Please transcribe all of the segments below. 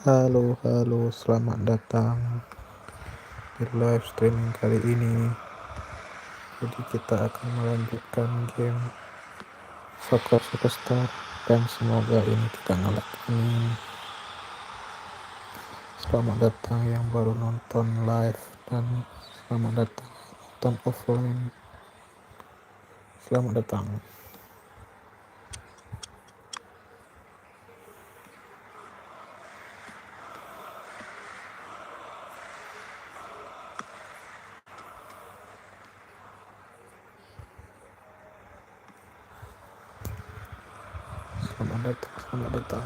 Halo, selamat datang di live streaming kali ini. Jadi kita akan melanjutkan game Soccer Superstar dan semoga ini kita ngelakuin. Selamat datang yang baru nonton live dan selamat datang nonton offline. Selamat datang. Selamat datang.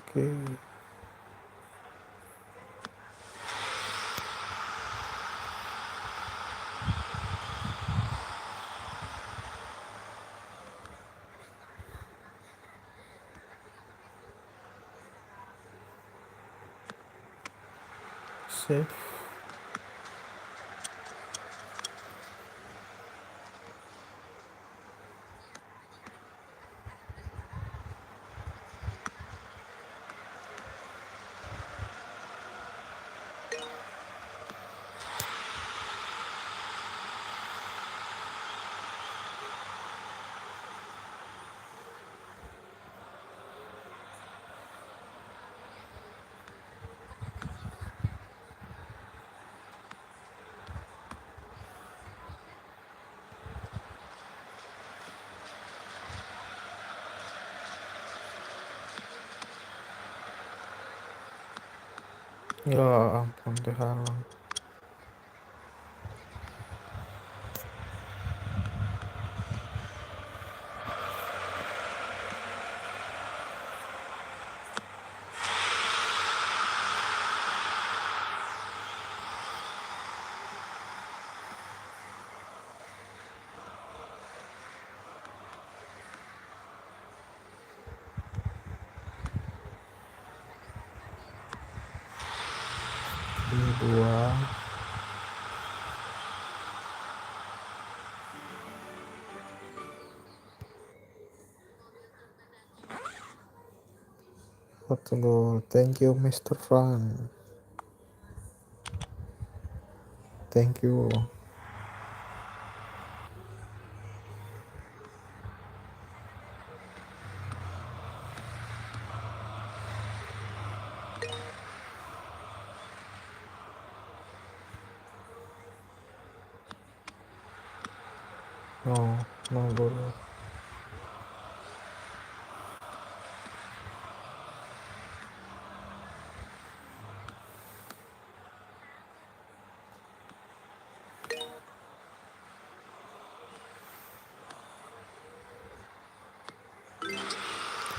Oke. Save. Ya ampun, dihalang. Ini dua. Satu gol. Thank you, Mr. Fran. Thank you. No goal.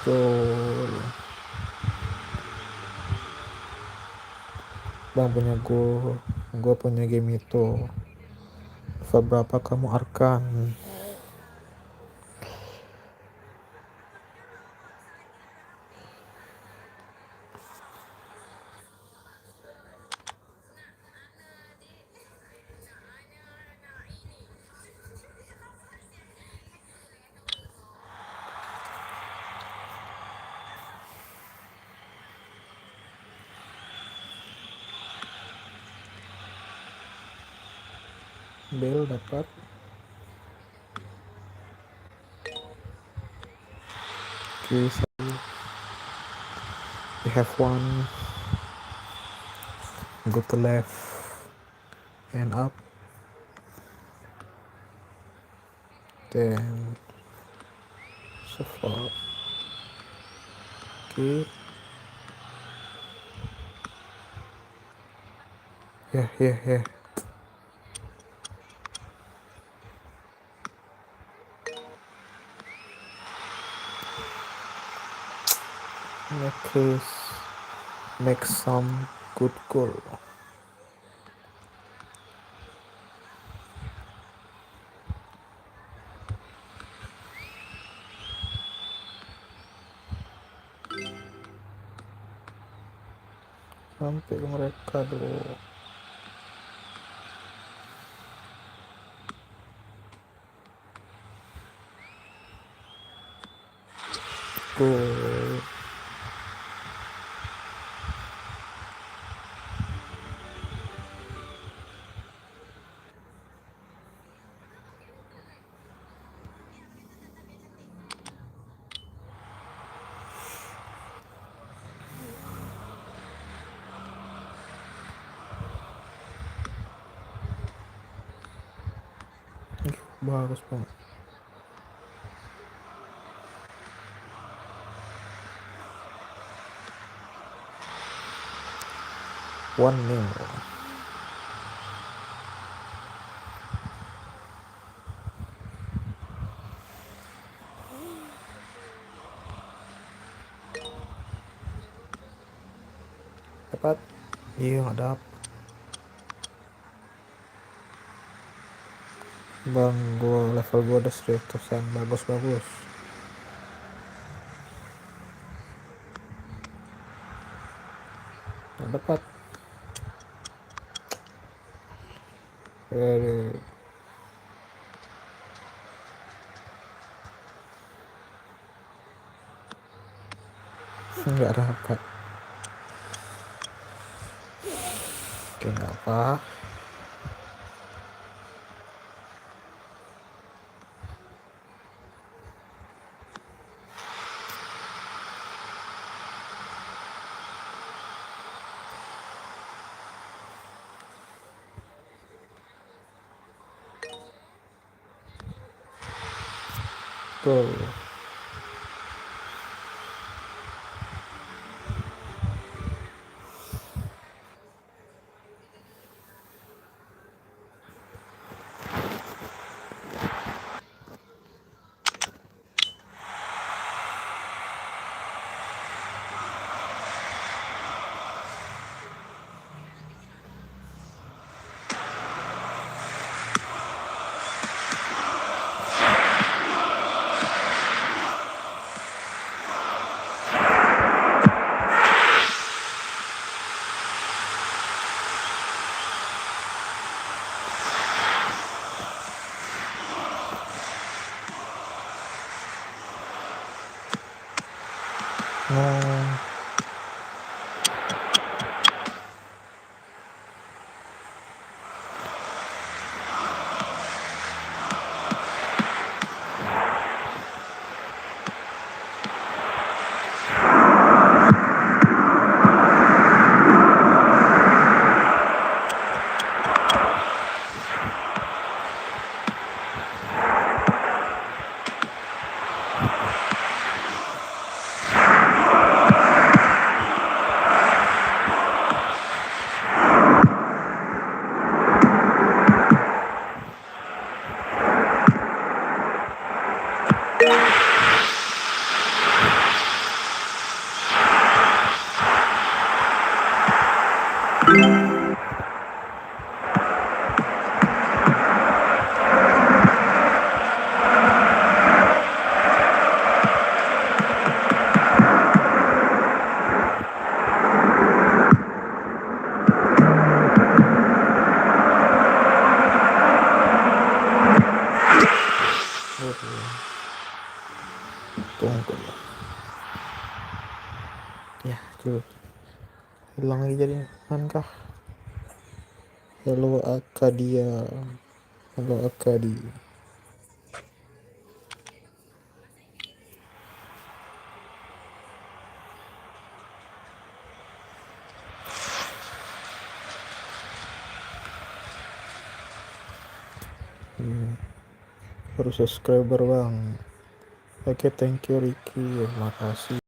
Gol. Bang punya gue punya game itu. Level berapa kamu Arkan? Bel dapat. Okay, so we have one. Go to left and up. Then so far. Okay. Yeah. Chris. make some good goal. Sampai ke mereka dulu. Gol. Bagus banget. 1-0. Dapat? Iya, nggak dapat. Bang, level gua udah 100-an. Bagus. Nggak dapat. Nggak dapat. Oke, nggak apa. Gol. Nah, tunggu ya. Ya, cuy. Hilang lagi jadi mankah? Hello Akadia. Halo Akadi. Baru subscriber bang. Oke, thank you Ricky. Makasih.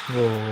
Oh,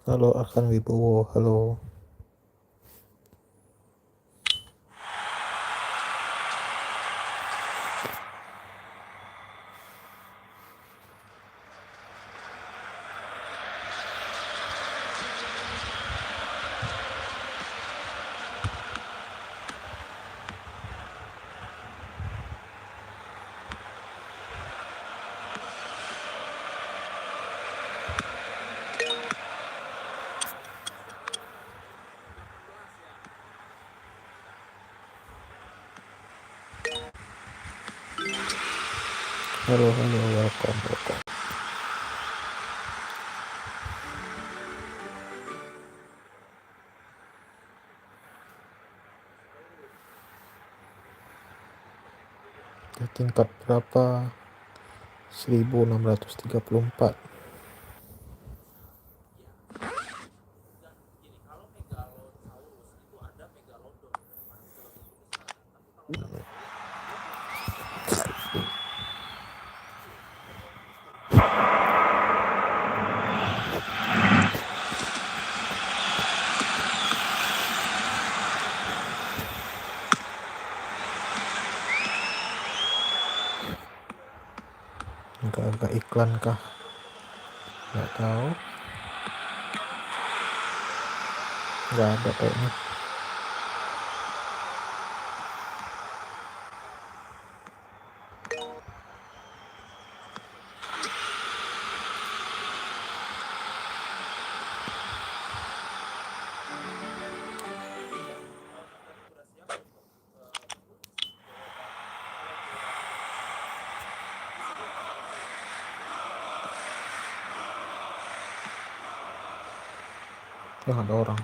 Halo Akan Wibowo, halo. Halo, welcome. Tingkat berapa? 1634. Agak-agak iklan kah? Nggak tahu. Nggak ada kayaknya. Yang ada orang.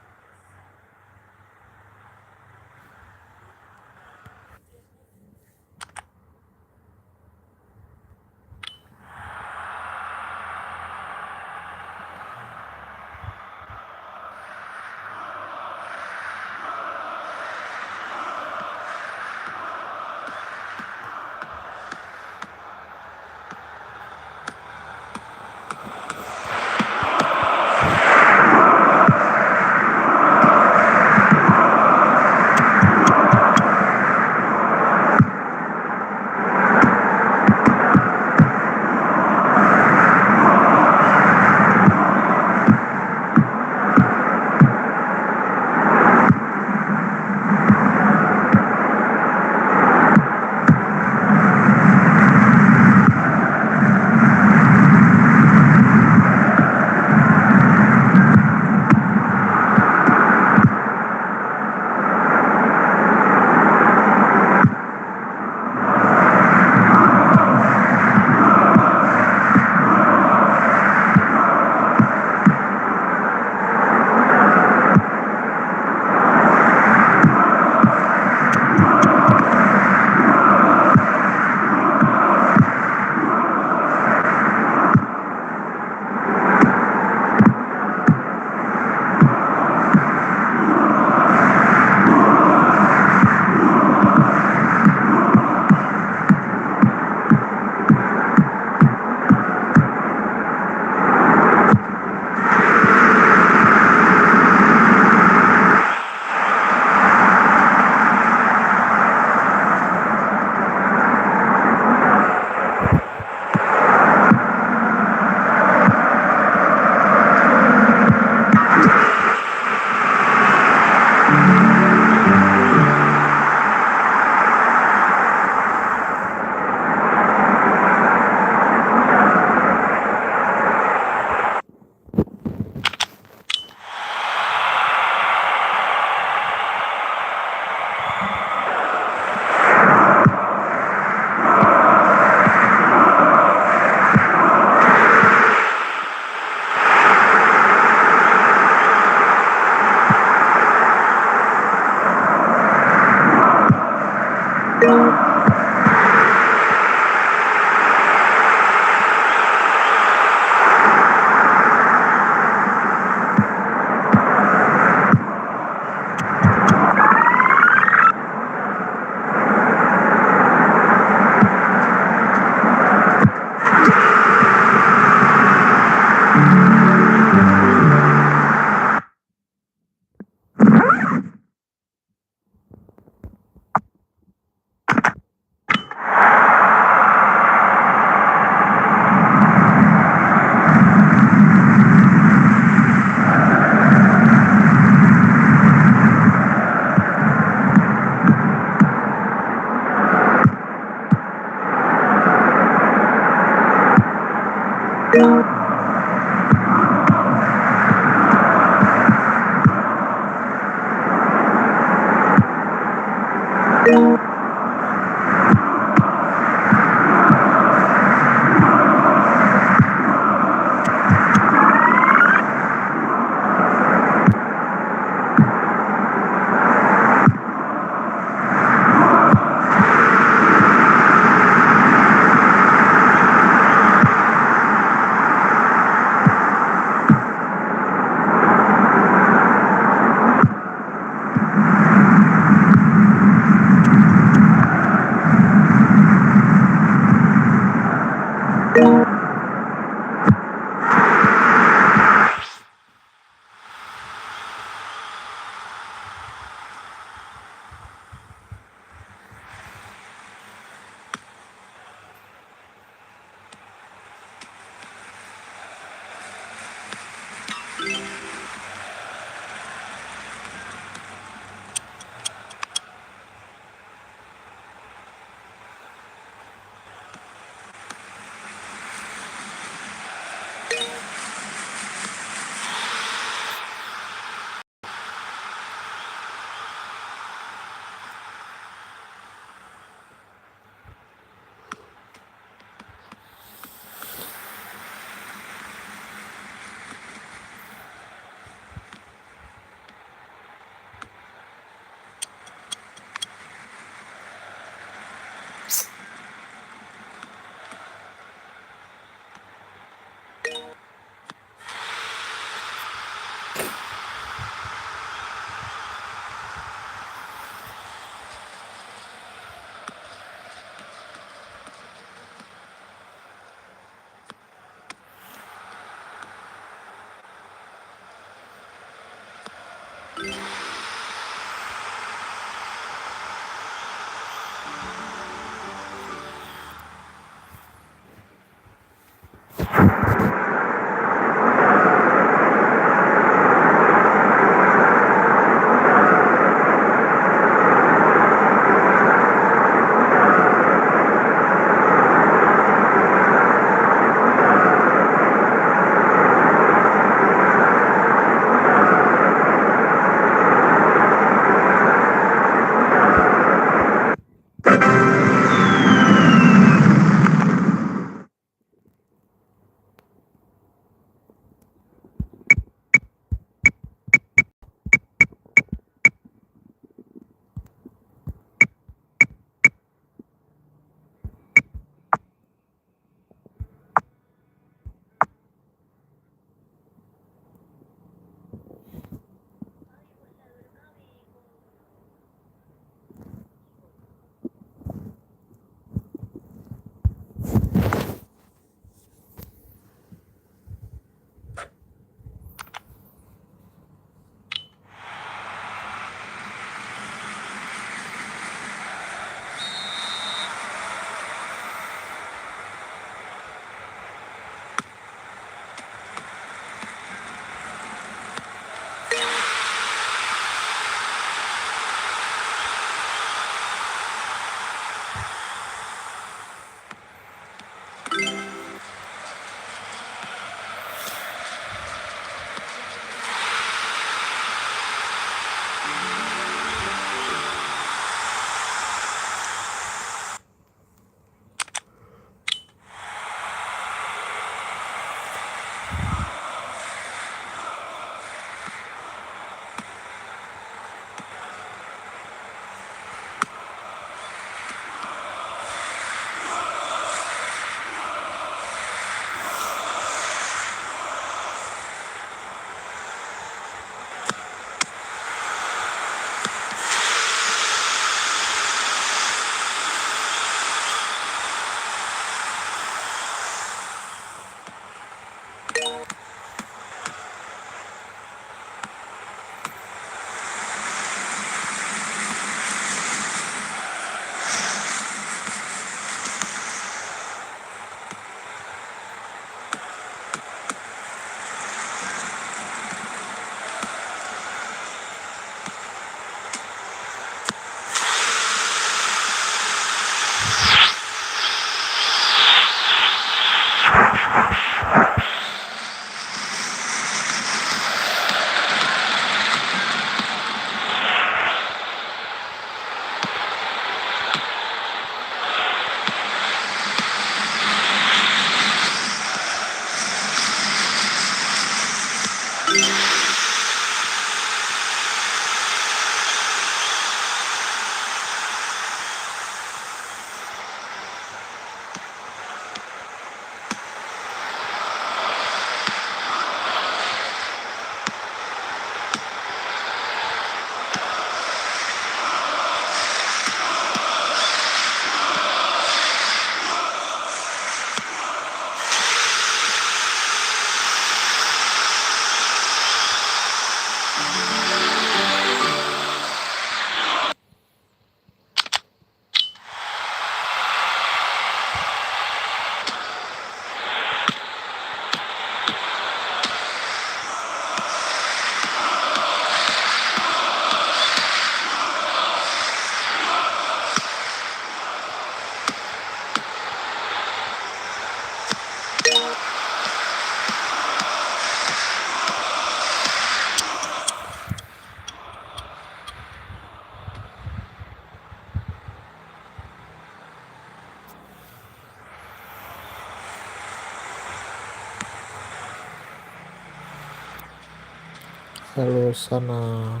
Halo sana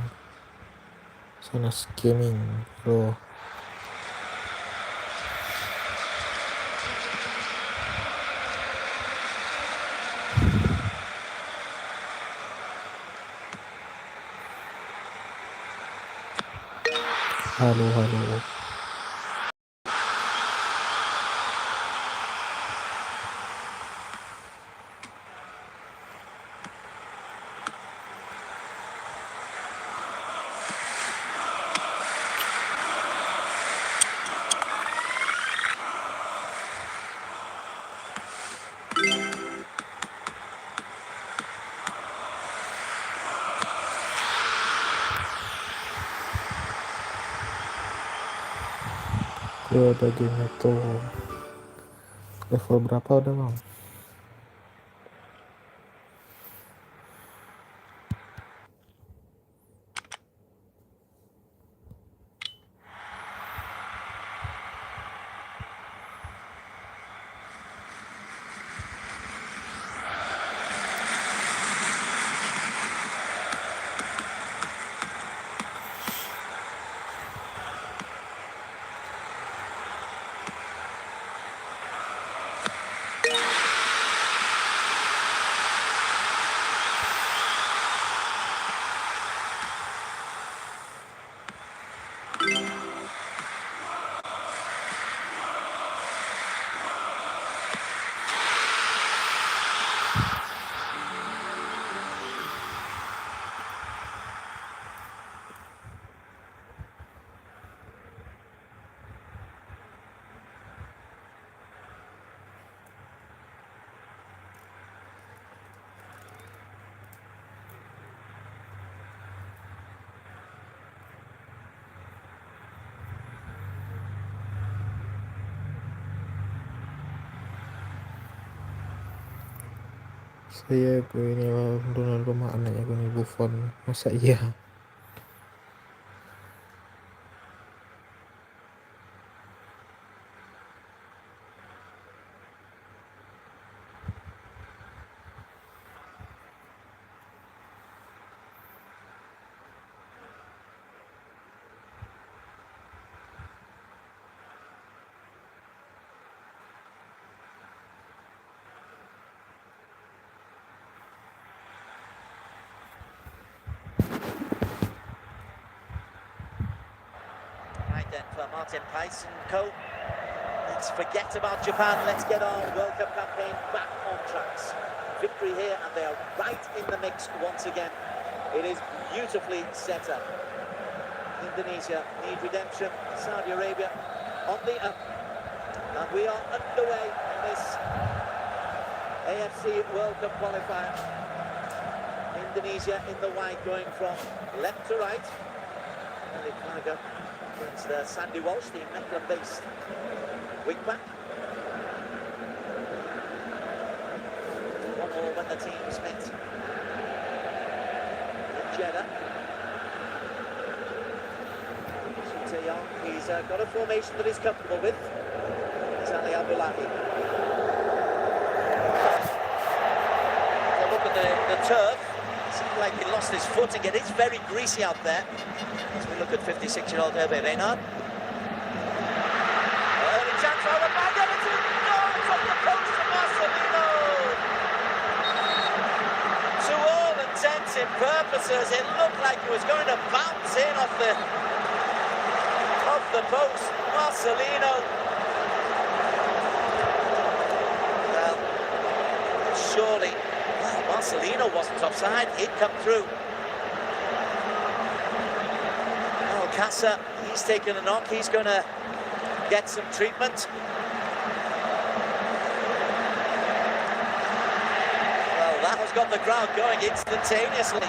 skimming. Halo. Halo. Gue ada game itu level berapa udah bang? Saya gue ini Ronaldo sama anaknya gue nih Buffon. Masa iya? Right then for Martin Price and co. Let's forget about Japan. Let's get our World Cup campaign back on tracks. Victory here, and they are right in the mix once again. It is beautifully set up. Indonesia need redemption. Saudi Arabia on the up. And we are underway in this AFC World Cup qualifier. Indonesia in the white, going from left to right. And they kind of go against Sandy Walsh, the Mechlin-based wing-back. 1-1 when the teams met in Jeddah. Taeyong, he's got a formation that he's comfortable with. It's Ali Abdullahi. So look at the turf. Seems like he lost his footing. It is very greasy out there. As we look at 56-year-old Hervé Renard. Early chance over Maga. It's in goal from the post of Marcelino. To all intents and purposes, it looked like it was going to bounce in off the post. Marcelino. Well, surely Marcelino wasn't offside. He'd come through. Casa, he's taken a knock, he's going to get some treatment. Well, that has got the crowd going instantaneously.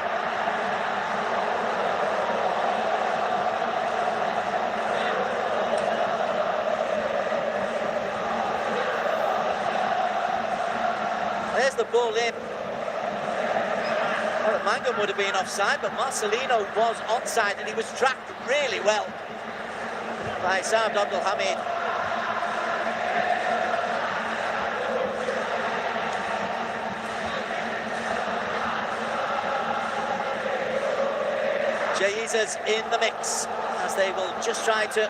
There's the ball in. Well, Mangum would have been offside, but Marcelino was onside, and he was tracked really well by Saad Abdelhamid. Jaiza's in the mix as they will just try to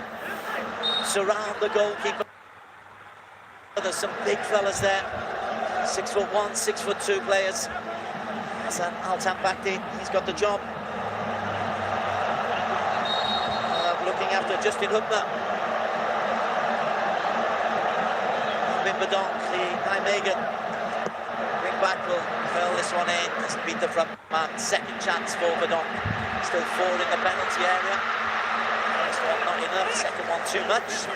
surround the goalkeeper. There's some big fellas there, 6'1", 6'2" players. Hassan Al-Tambakti, he's got the job. Looking after Justin Hubner. Alvin Badon, the high Megan. Wing back will curl this one in. Doesn't beat the front man. Second chance for Badon. Still 4 in the penalty area. First one not enough, second one too much.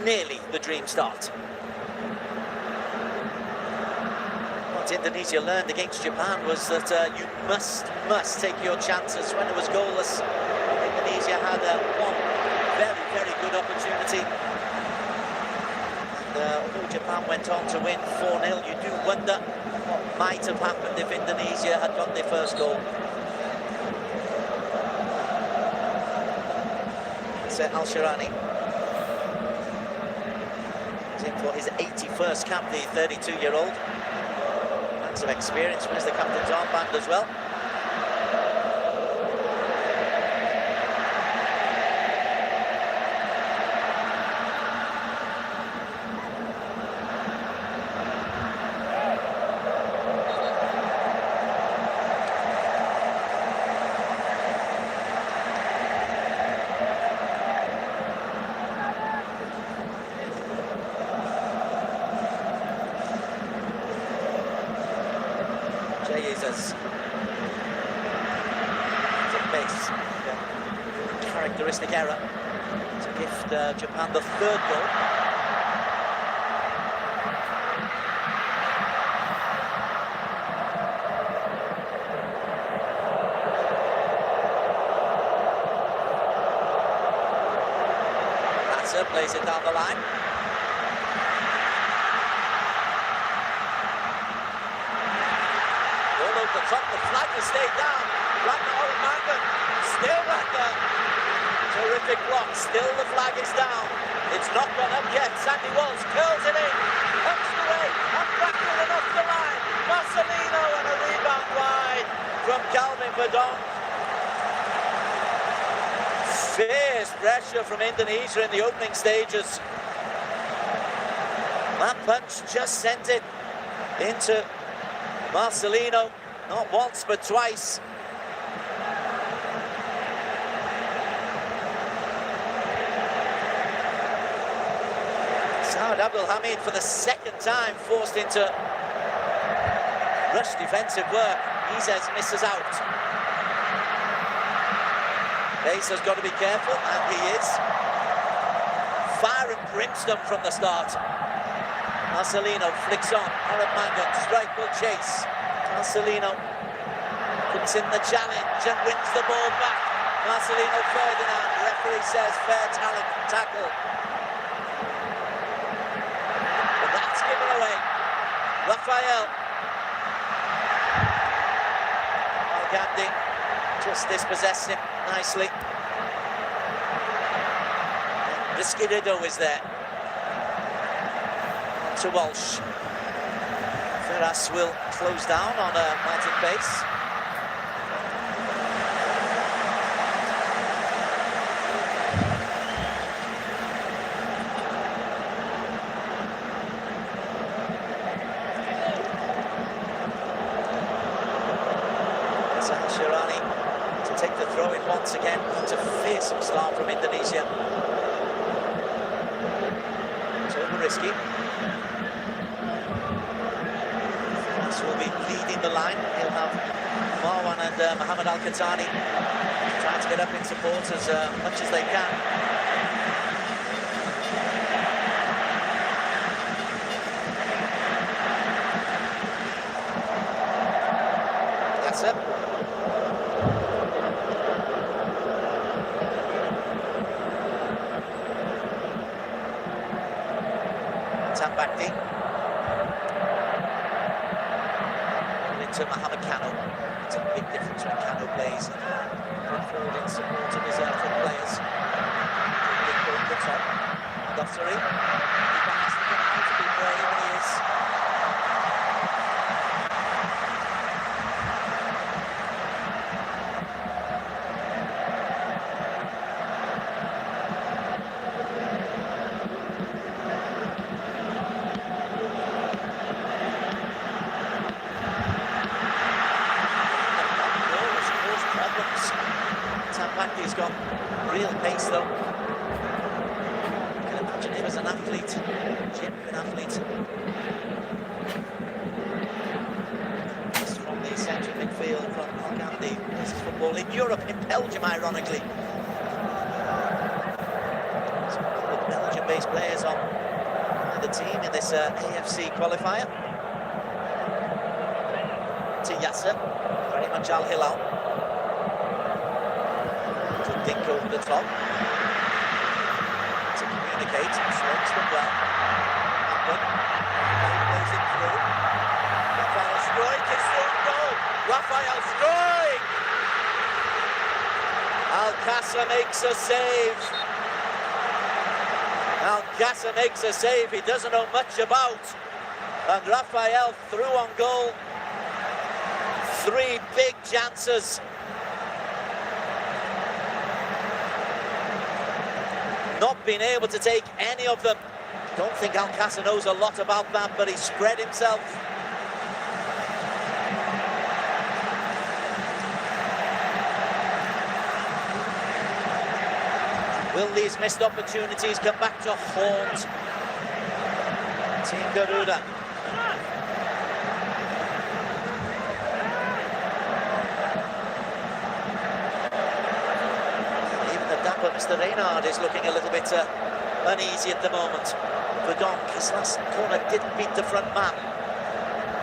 Nearly the dream start. What Indonesia learned against Japan was that you must take your chances. When it was goalless, Indonesia had one very good opportunity. And although Japan went on to win 4-0, you do wonder what might have happened if Indonesia had got their first goal. It's Al-Shirani. In for his 81st cap, the 32-year-old. Lots of experience, wears the captain's armband as well. Jesus. It's a base. Characteristic error to gift Japan the 3rd goal. Ratzer plays it down the line. The flag has stayed down. Ragnar Olmangan, still Ragnar. Terrific block, still the flag is down. It's not gone up yet. Sandy Walsh curls it in, comes away, and backward and off the line. Marcelino and a rebound wide from Calvin Verdonk. Fierce pressure from Indonesia in the opening stages. That punch just sent it into Marcelino. Not once, but twice. Saad Abdulhamid, for the 2nd time, forced into rush defensive work. Izez misses out. Bass has got to be careful, and he is. Fire and brimstone from the start. Marcelino flicks on. Arab Mangan, strike will chase. Marcelino puts in the challenge and wins the ball back. Marcelino Ferdinand, referee says fair tackle. But that's given away. Rafael. Al-Gandhi just dispossessed him nicely. Rizky Ridho is there. On to Walsh. Ferraz will close down on Martin Bass. Al-Shirani to take the throw in once again. It's a fearsome start from Indonesia. It's over risky. Will be leading the line. He'll have Marwan and Mohamed Al-Khatani trying to get up in support as much as they can. That's it. Tambakti. To Mohamed Kano. It's a big difference when Kano plays. Put forward in support of his front players. Big ball at the top. Dossary. He has to be brave. pace, though. I can imagine him as an athlete, genuine athlete. Just from the central midfield from Algandi. This is football in Europe, in Belgium, ironically. Some good Belgian-based players on the team in this AFC qualifier. To Yasser, very much Al Hilal. To think over the top. To communicate, slopes them well. Happen. Plays it through. Rafael Stroik, it's through goal. Rafael Stroik! Alcácer makes a save. Alcácer makes a save he doesn't know much about. And Rafael through on goal. 3 big chances. Not been able to take any of them. Don't think Alcácer knows a lot about that, but he spread himself. Will these missed opportunities come back to haunt Team Garuda? Mr. Reynard is looking a little bit uneasy at the moment. Verdonk, his last corner didn't beat the front man.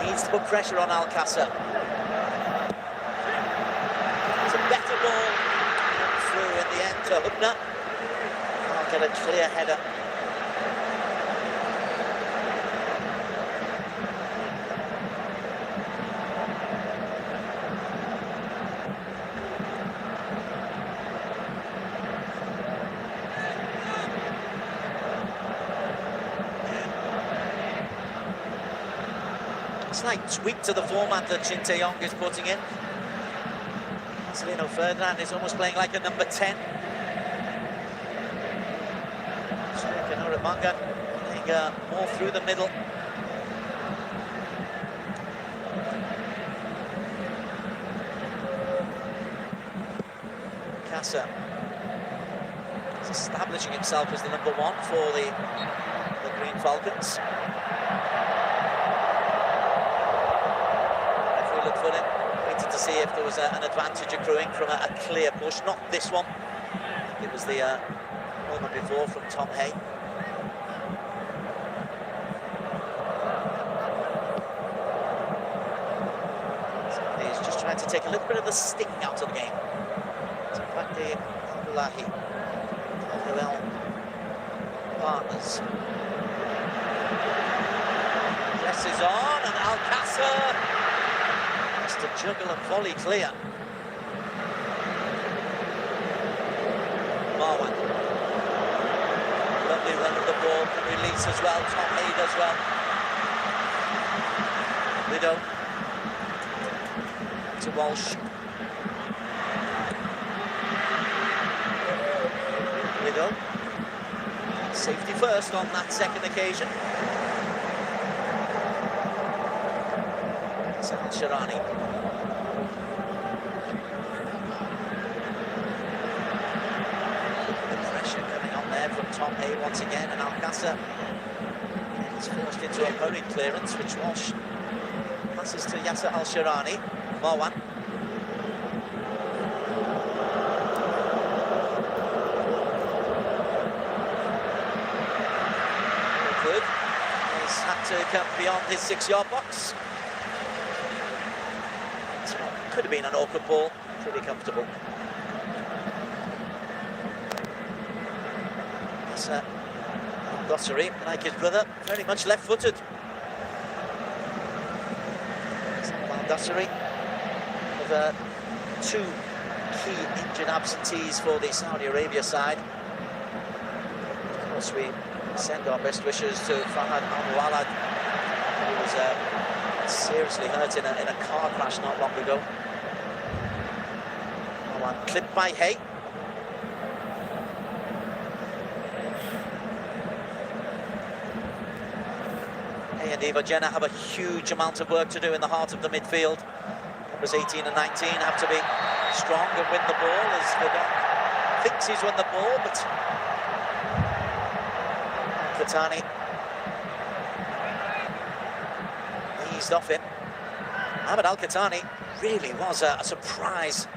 Needs to put pressure on Alcácer. It's a better ball. Through in the end to Hubner. Can't get a clear header. Slight tweak to the format that Shin Tae-yong is putting in. Marcelino Ferdinand is almost playing like a number 10. Kanura Manga playing more through the middle. Casa is establishing himself as the number 1 for the Green Falcons. Look for him, waited to see if there was an advantage accruing from a clear push. Not this one. It was the moment before from Tom Hay. So he's just trying to take a little bit of the sting out of the game. So back to Abdullahi. Al partners. Presses on and Alcácer. To juggle and volley clear. Marwan. Lovely run of the ball, can release as well. Tom Hay does well. Widow. To Walsh. Widow. Safety first on that second occasion. Al-Shirani. The pressure coming on there from Tom Hay once again, and Alcácer is forced into a hurried clearance, which Walsh passes to Yasser Al-Shirani. Marwan. Good. He's had to come beyond his 6-yard box. Could have been an awkward ball, pretty comfortable. It's Dossary, like his brother, very much left-footed. Dossary with 2 key injured absentees for the Saudi Arabia side. Of course, we send our best wishes to Fahad Al-Walad, who was seriously hurt in a car crash not long ago. One clipped by Hay. Hay and Eva Jenna have a huge amount of work to do in the heart of the midfield. Numbers 18 and 19 have to be strong and win the ball as Kodok thinks he's won the ball, but Katani eased off him. Ahmed Al-Katani really was a surprise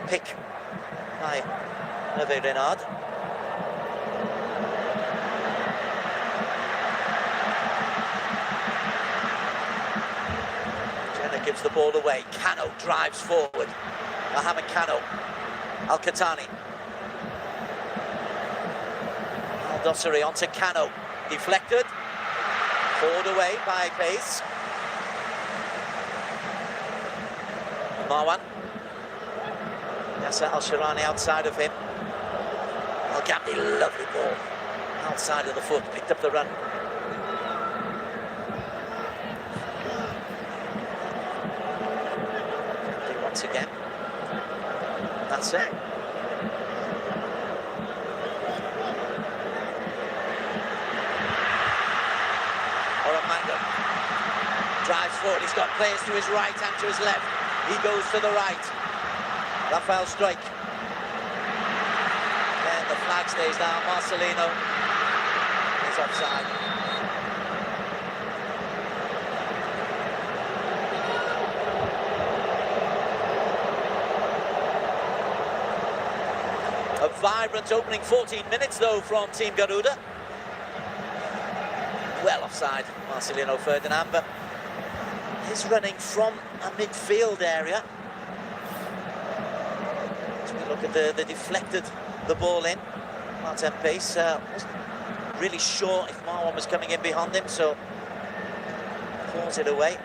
pick by Hervé Renard. Jenna gives the ball away. Cano drives forward. Mohamed Cano. Al-Katani. Al-Dosseri onto Cano. Deflected. Forward away by Pace. Marwan. Yasser Al-Shirani outside of him. Al-Ghamdi, lovely ball. Outside of the foot, picked up the run. Once again. That's it. Oromanga drives forward. He's got players to his right and to his left. He goes to the right. Rafael strike. Then the flag stays down. Marcelino is offside. A vibrant opening 14 minutes though from Team Garuda. Well offside, Marcelino Ferdinand, but he's running from a midfield area. As we look at the deflected the ball in, Martin Pace wasn't really sure if Marwan was coming in behind him, so pulls it away.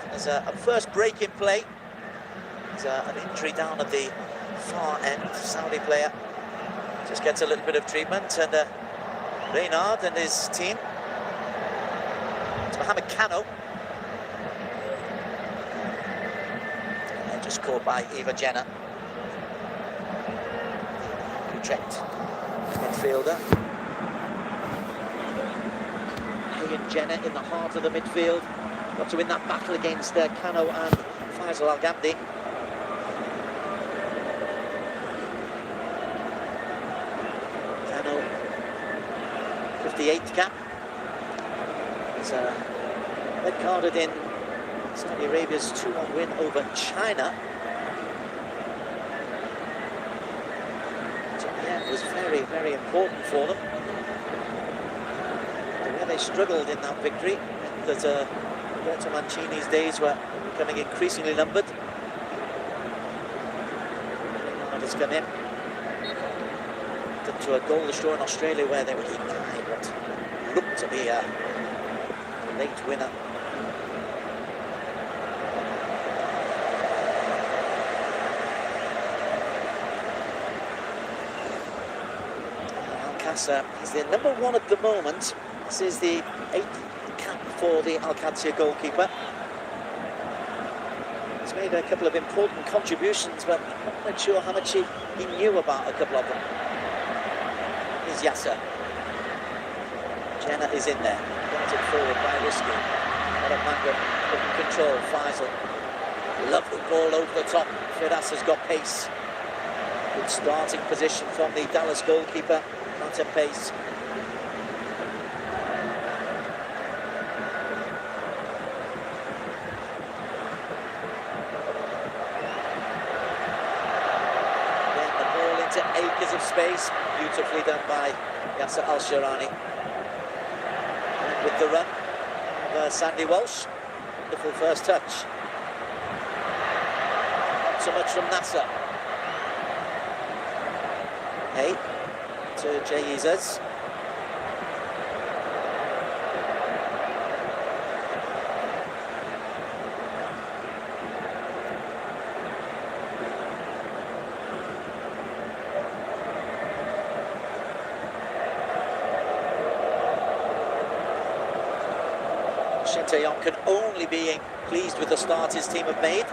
There's a first break in play. There's an injury down at the far end. Saudi player just gets a little bit of treatment, and Reynard and his team. It's Mohamed Cano. Just caught by Eva Jenner. Utrecht midfielder. Ian Jenner in the heart of the midfield. Got to win that battle against Cano and Faisal Al-Ghamdi. Cano, 58th cap. He's red-carded in Saudi Arabia's 2-1 win over China. So yeah, it was very, very important for them. The way they struggled in that victory, that Roberto Mancini's days were becoming increasingly numbered. Renard has come in. To a goalless draw in Australia where they were eating what looked to be a late winner. Alcácer is the number one at the moment. This is the 8th cap for the Alcácer goalkeeper. He's made a couple of important contributions, but I'm not quite sure how much he knew about a couple of them. Here's Yasser. Jenna is in there. Got it forward by Risky. Oromanga in control. Faisal. Lovely ball over the top. Firas has got pace. Good starting position from the Dallas goalkeeper, Martin Pace. Then the ball into acres of space. Beautifully done by Yasser Al-Shirani. And with the run, Sandy Walsh. Wonderful first touch. Not so much from Nasser. Hey, to Jay Izzaz. Shintaeyong can only be pleased with the start his team have made.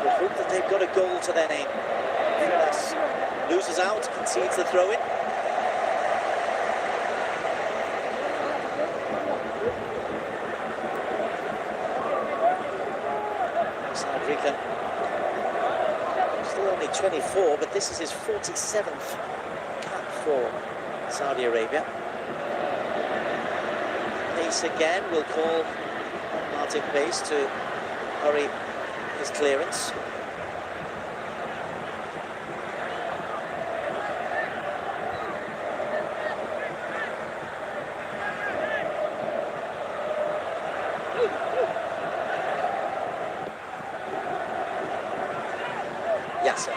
We hope that they've got a goal to their name. Firas loses out, concedes the throw-in. South Africa still only only 24, but this is his 47th cap for Saudi Arabia. Pace again will call on Martin Pace to hurry his clearance. Yasser.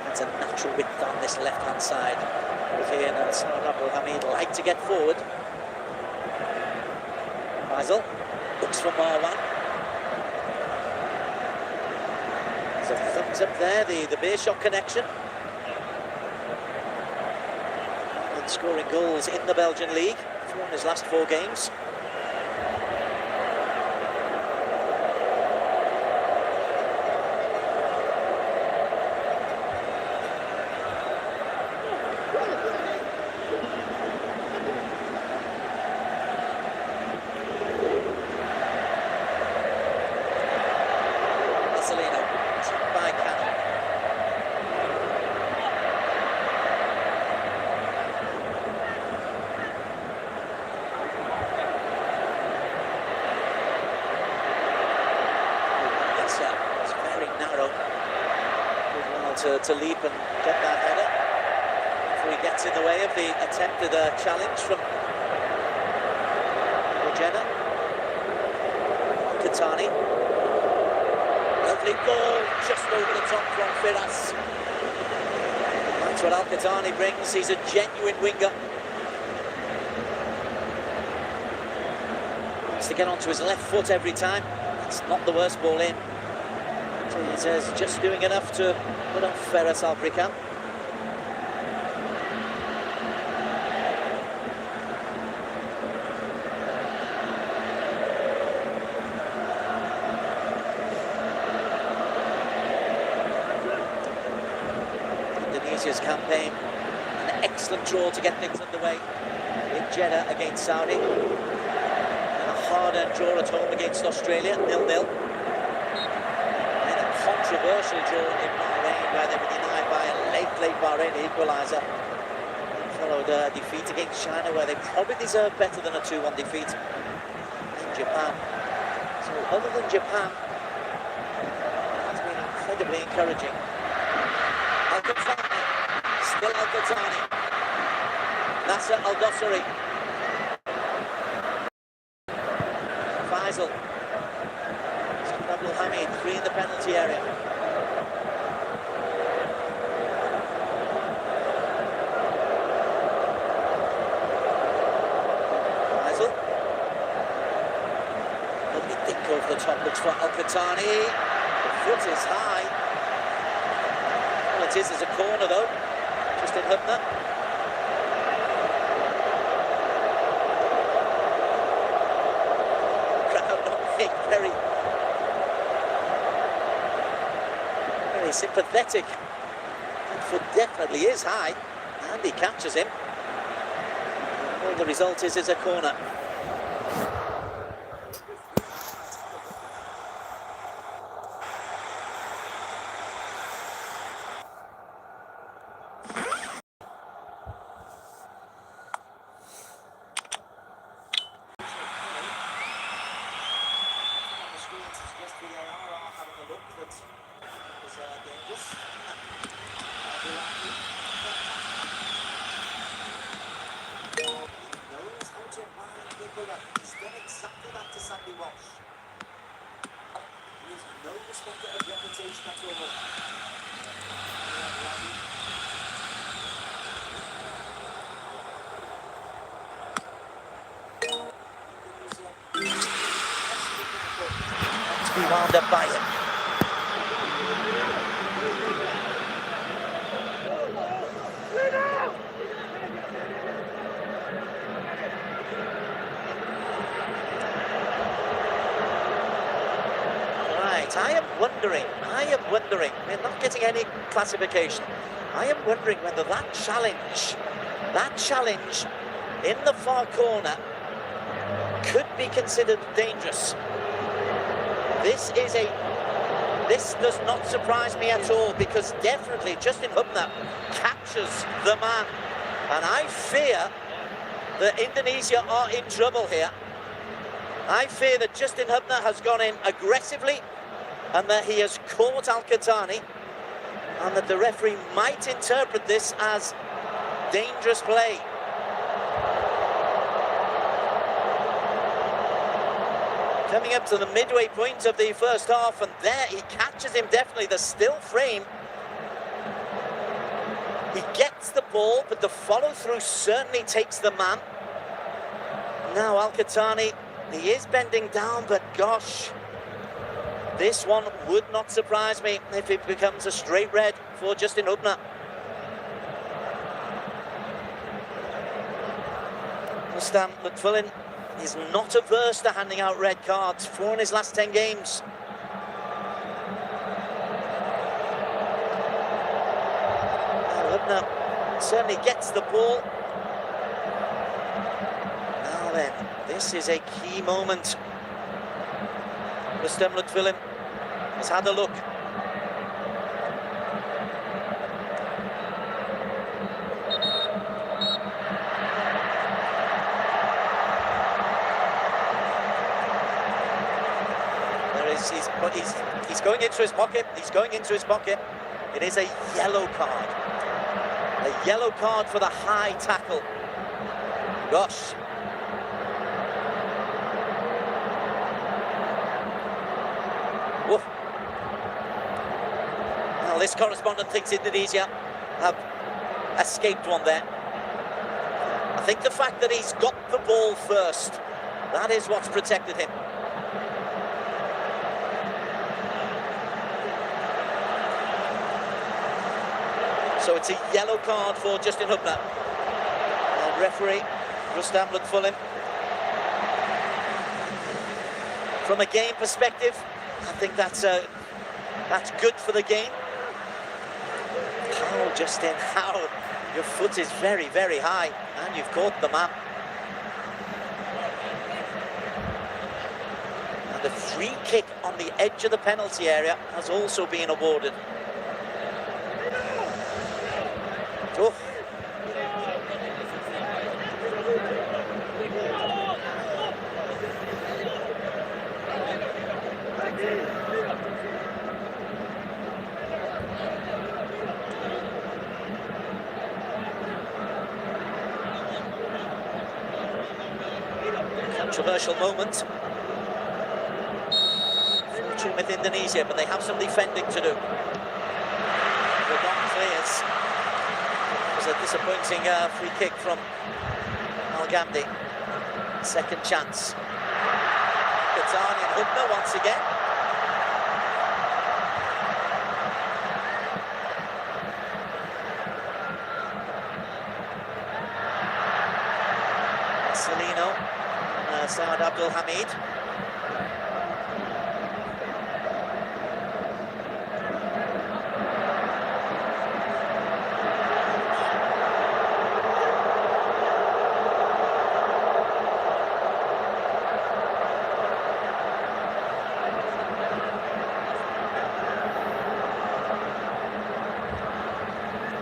That's a natural width on this left-hand side. Rafian and Saad Abdul Hamid like to get forward. Faisal looks for Marwan. There's a thumbs up there, the beer shot connection. And scoring goals in the Belgian league, 4 in his last 4 games. To leap and get that header before he gets in the way of the attempted challenge from Jenna. Katani. Lovely ball just over the top from Firas. That's what Al-Qatani brings. He's a genuine winger. Wants to get onto his left foot every time. That's not the worst ball in. So he says just doing enough to put off Ferris Albrican. Indonesia's campaign, an excellent draw to get things underway in Jeddah against Saudi. And a hard-earned draw at home against Australia, 0-0. Controversial draw in Bahrain where they were denied by a late Bahrain equaliser. Followed a defeat against China where they probably deserved better than a 2-1 defeat in Japan. So other than Japan, it's been incredibly encouraging. Al-Qatani, still Al-Qatani. Nasser Al-Dossari. Faisal. Abdul Hamid, 3 in the penalty area. Faisal. Lovely think over the top, looks for Al-Qatani. The foot is high. Well, it is as a corner though, just in Hubner. Crowd not being very sympathetic. That foot definitely is high, and he catches him. All the result is a corner. He's done exactly that to Sandy Walsh. He has no respect of reputation at all. To be wound up by him. I am wondering, we're not getting any classification. I am wondering whether that challenge in the far corner could be considered dangerous. This is a This does not surprise me at all, because definitely Justin Hubner captures the man. And I fear that Indonesia are in trouble here. I fear that Justin Hubner has gone in aggressively and that he has caught Al-Qahtani, and that the referee might interpret this as dangerous play. Coming up to the midway point of the first half, and there he catches him definitely. The still frame. He gets the ball, but the follow-through certainly takes the man. Now Al-Qahtani, he is bending down, but gosh, this one would not surprise me if it becomes a straight red for Justin Hubner. Rustam Lutfulin is not averse to handing out red cards, 4 in his last 10 games. Hubner certainly gets the ball. Now then, this is a key moment. Rustam Lutfulin has had a look. He's going into his pocket. He's going into his pocket. It is a yellow card. A yellow card for the high tackle. Gosh. Woof. Well, this correspondent thinks Indonesia have escaped one there. I think the fact that he's got the ball first, that is what's protected him. So it's a yellow card for Justin Hubner. And referee Rustam Lutfulin. From a game perspective, I think that's good for the game. How, Justin, how? Your foot is very, very high, and you've caught the man. And a free kick on the edge of the penalty area has also been awarded. Oh. Controversial moment. Fortune with Indonesia, but they have some defending to do. The long clears. A disappointing free kick from Al-Ghamdi. Second chance. Qahtani and Hubner once again. Marcelino and Saad Abdul Hamid.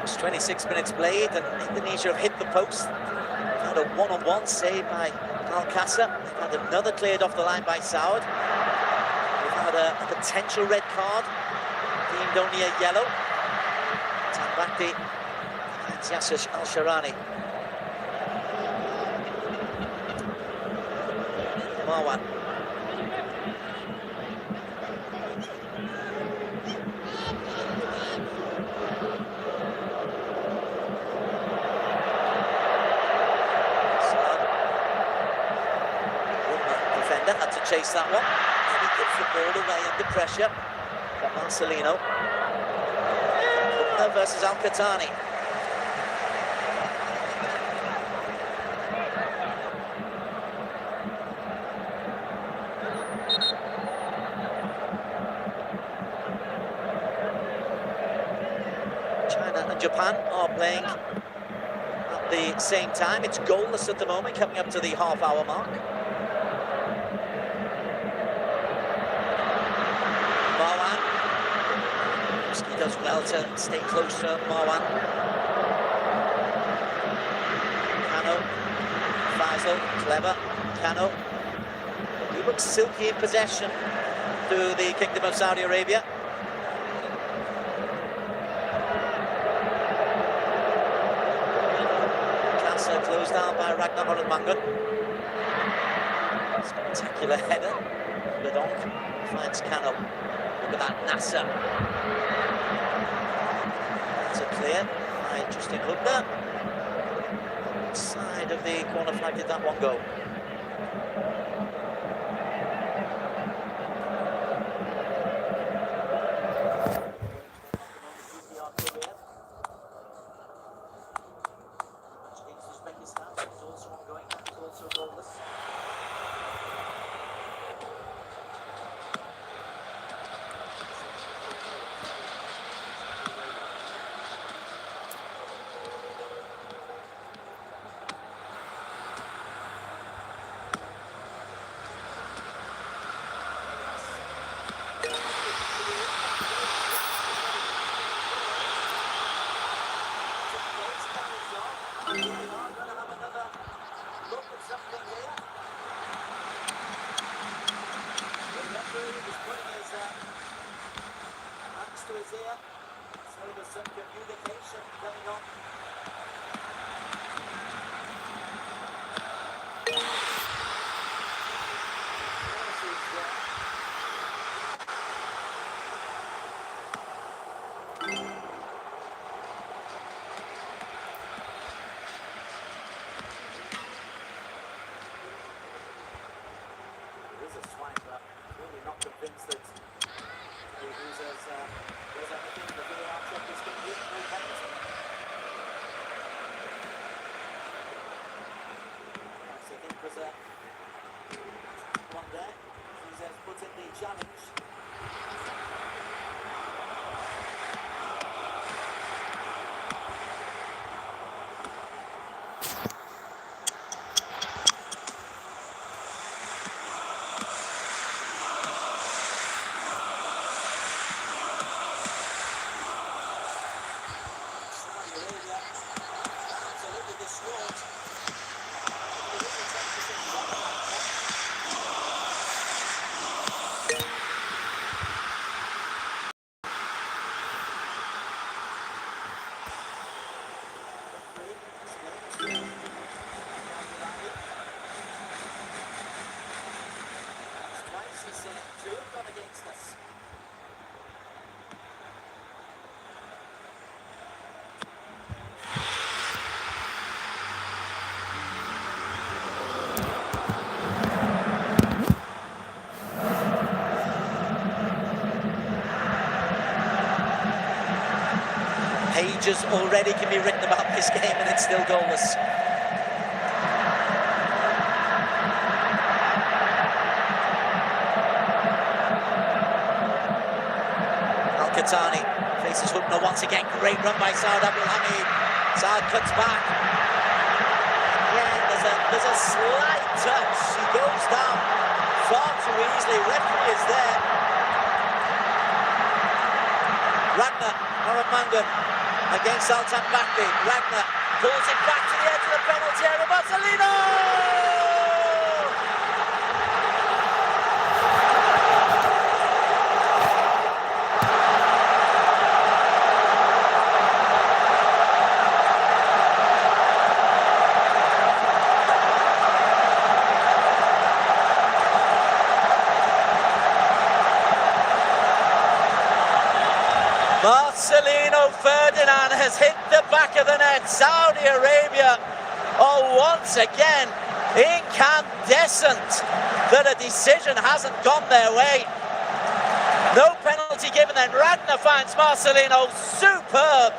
It's 26 minutes played, and Indonesia have hit the post. Had a one-on-one save by Alcázar. They've had another cleared off the line by Saud. We've had a potential red card, deemed only a yellow. Tambakti and Yasser Al-Sharani. Marwan. Had to chase that one, and he gets the ball away under pressure from Marcelino. Hubner versus Al-Qahtani. China and Japan are playing at the same time. It's goalless at the moment, coming up to the half-hour mark. does well to stay close to Marwan. Kano, Faisal, clever. Kano, he looks silky in possession to the Kingdom of Saudi Arabia. Casa closed down by Ragnar Mangun. Spectacular header. Sedang finds Kano. Look at that, Nasser. That's a clear by Justin Hubner. Side of the corner flag did that one go. So there's some communication going on. There is a swipe, but really not convinced that there's anything the VAR check is going to give no penalty. I think there's one there. He's put in the challenge. Pages already can be written about this game and it's still goalless. Al-Qahtani faces Hubner once again. Great run by Saad Abdulhamid. Saad cuts back. Yeah, there's a slight touch. He goes down far too easily. Referee is there. Ragnar Mangun against Sultan Bakri. Ragnar pulls it back to the edge of the penalty area. Marcelino! Marcelino Ferdinand has hit the back of the net. Saudi Arabia are once again incandescent that a decision hasn't gone their way. No penalty given then. Ragnar finds Marcelino. Superb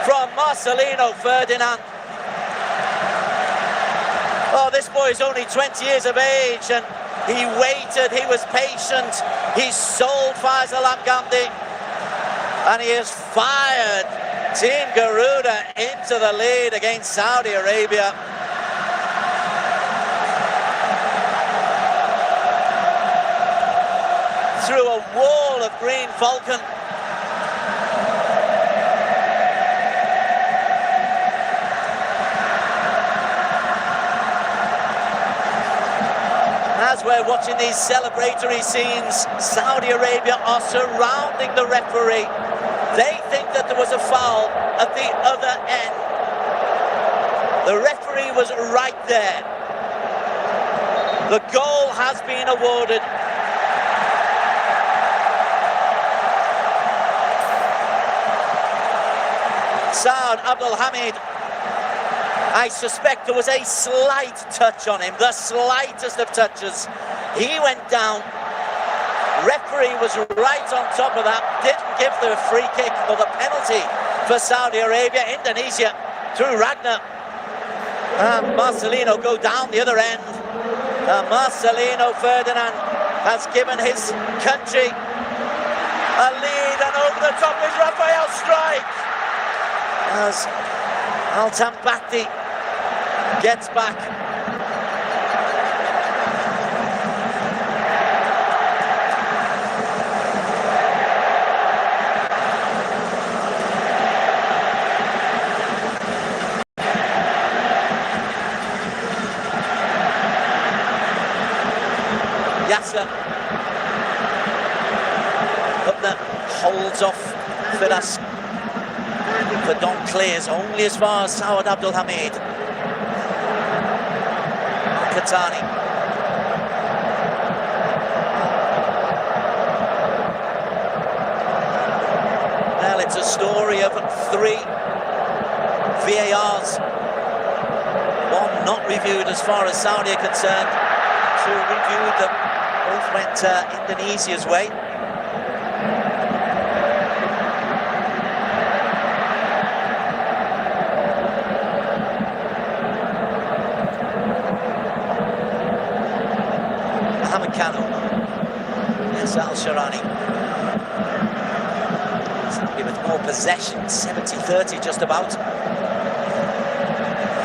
from Marcelino Ferdinand. Oh, this boy is only 20 years of age and he waited, he was patient, he sold Faisal Amgandi. And he has fired Team Garuda into the lead against Saudi Arabia. Through a wall of green falcon. as we're watching these celebratory scenes, Saudi Arabia are surrounding the referee. They think that there was a foul at the other end. The referee was right there. The goal has been awarded. Saad Abdelhamid, I suspect there was a slight touch on him, the slightest of touches. He went down. Referee was right on top of that, didn't give the free kick or the penalty for Saudi Arabia. Indonesia through Ragnar. And Marcelino go down the other end. Marcelino Ferdinand has given his country a lead, and over the top is Rafael strike as Altan Bakti gets back. Yasser Hubner holds off Firas. Verdon clears only as far as Saad Abdelhamid. Katani. Well, it's a story of 3 VARs. 1 not reviewed as far as Saudi are concerned. 2 reviewed them. Both went Indonesia's way. Mohamed Kano. Yes, Al-Sharani. With more possession, 70-30 just about.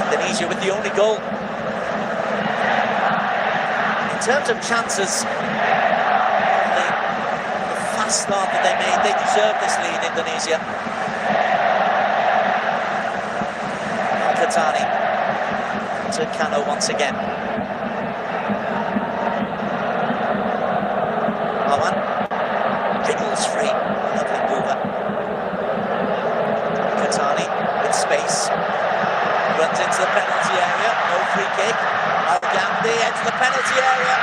Indonesia with the only goal. In terms of chances, the fast start that they made, they deserve this lead, Indonesia. Katani to Kano once again. Oman wriggles free, lovely mover. Katani with space, runs into the penalty area, no free kick. Al-Ghamdi into the penalty area.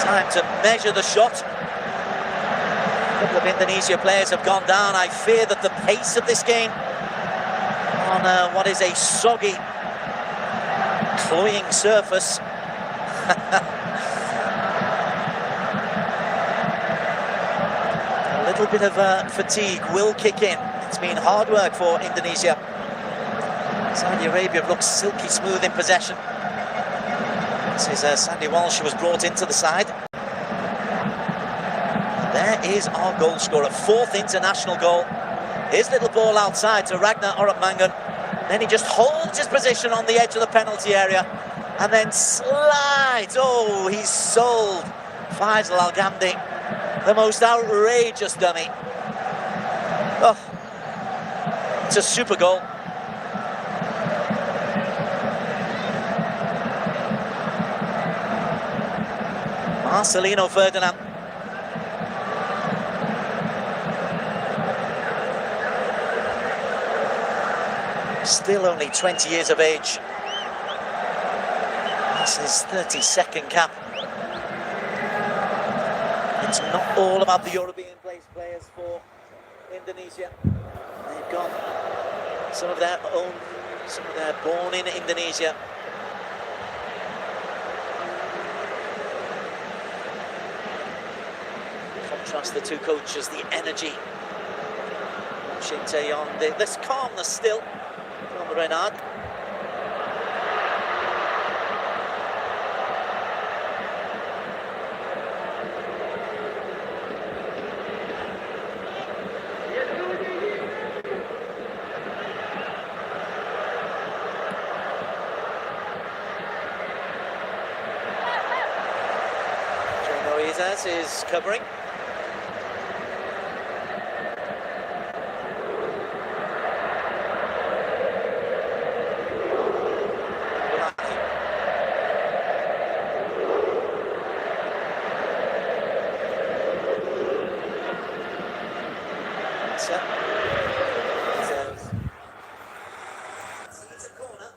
Time to measure the shot. A couple of Indonesia players have gone down. I fear that the pace of this game on what is a soggy, cloying surface a little bit of fatigue will kick in. It's been hard work for Indonesia. Saudi Arabia looks silky smooth in possession. This is Sandy Walsh, who was brought into the side. And there is our goal scorer, 4th international goal. His little ball outside to Ragnar Orapmangan. Then he just holds his position on the edge of the penalty area and then slides. Oh, he's sold. Faisal Al-Ghamdi, the most outrageous dummy. Oh, it's a super goal. Marcelino Ferdinand. Still only 20 years of age. This is 32nd cap. It's not all about the European-based players for Indonesia. They've got some of their own, some of their born in Indonesia. Contrast the two coaches, the energy. Shin Tae-yon, this calmness still from Renard. Is covering. Yasser. It's a corner.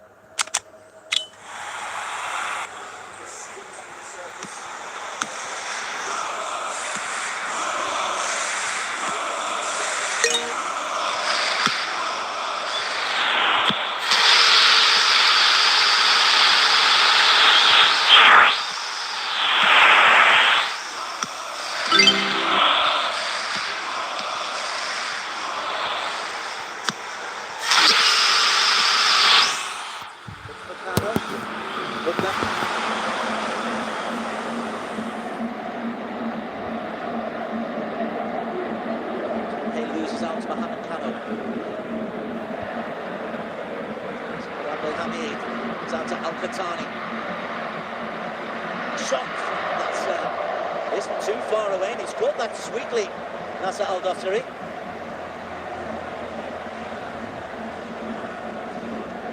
He loses out to Mohamed Kano. Abdul Hamid comes out to Al-Qahtani. Shot. That's isn't too far away, and he's caught that sweetly. Nasser Al-Dossari.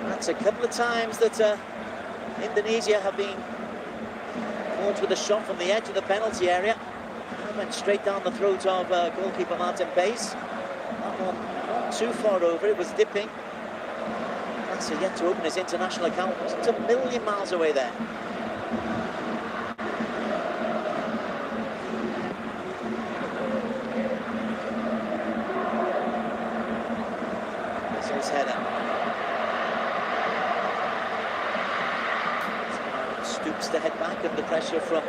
That's a couple of times that Indonesia have been caught with a shot from the edge of the penalty area. That went straight down the throat of goalkeeper Martin Bays. That one not too far over, it was dipping. That's yet to open his international account. Wasn't a million miles away there. This is his header. Stoops to head back under pressure from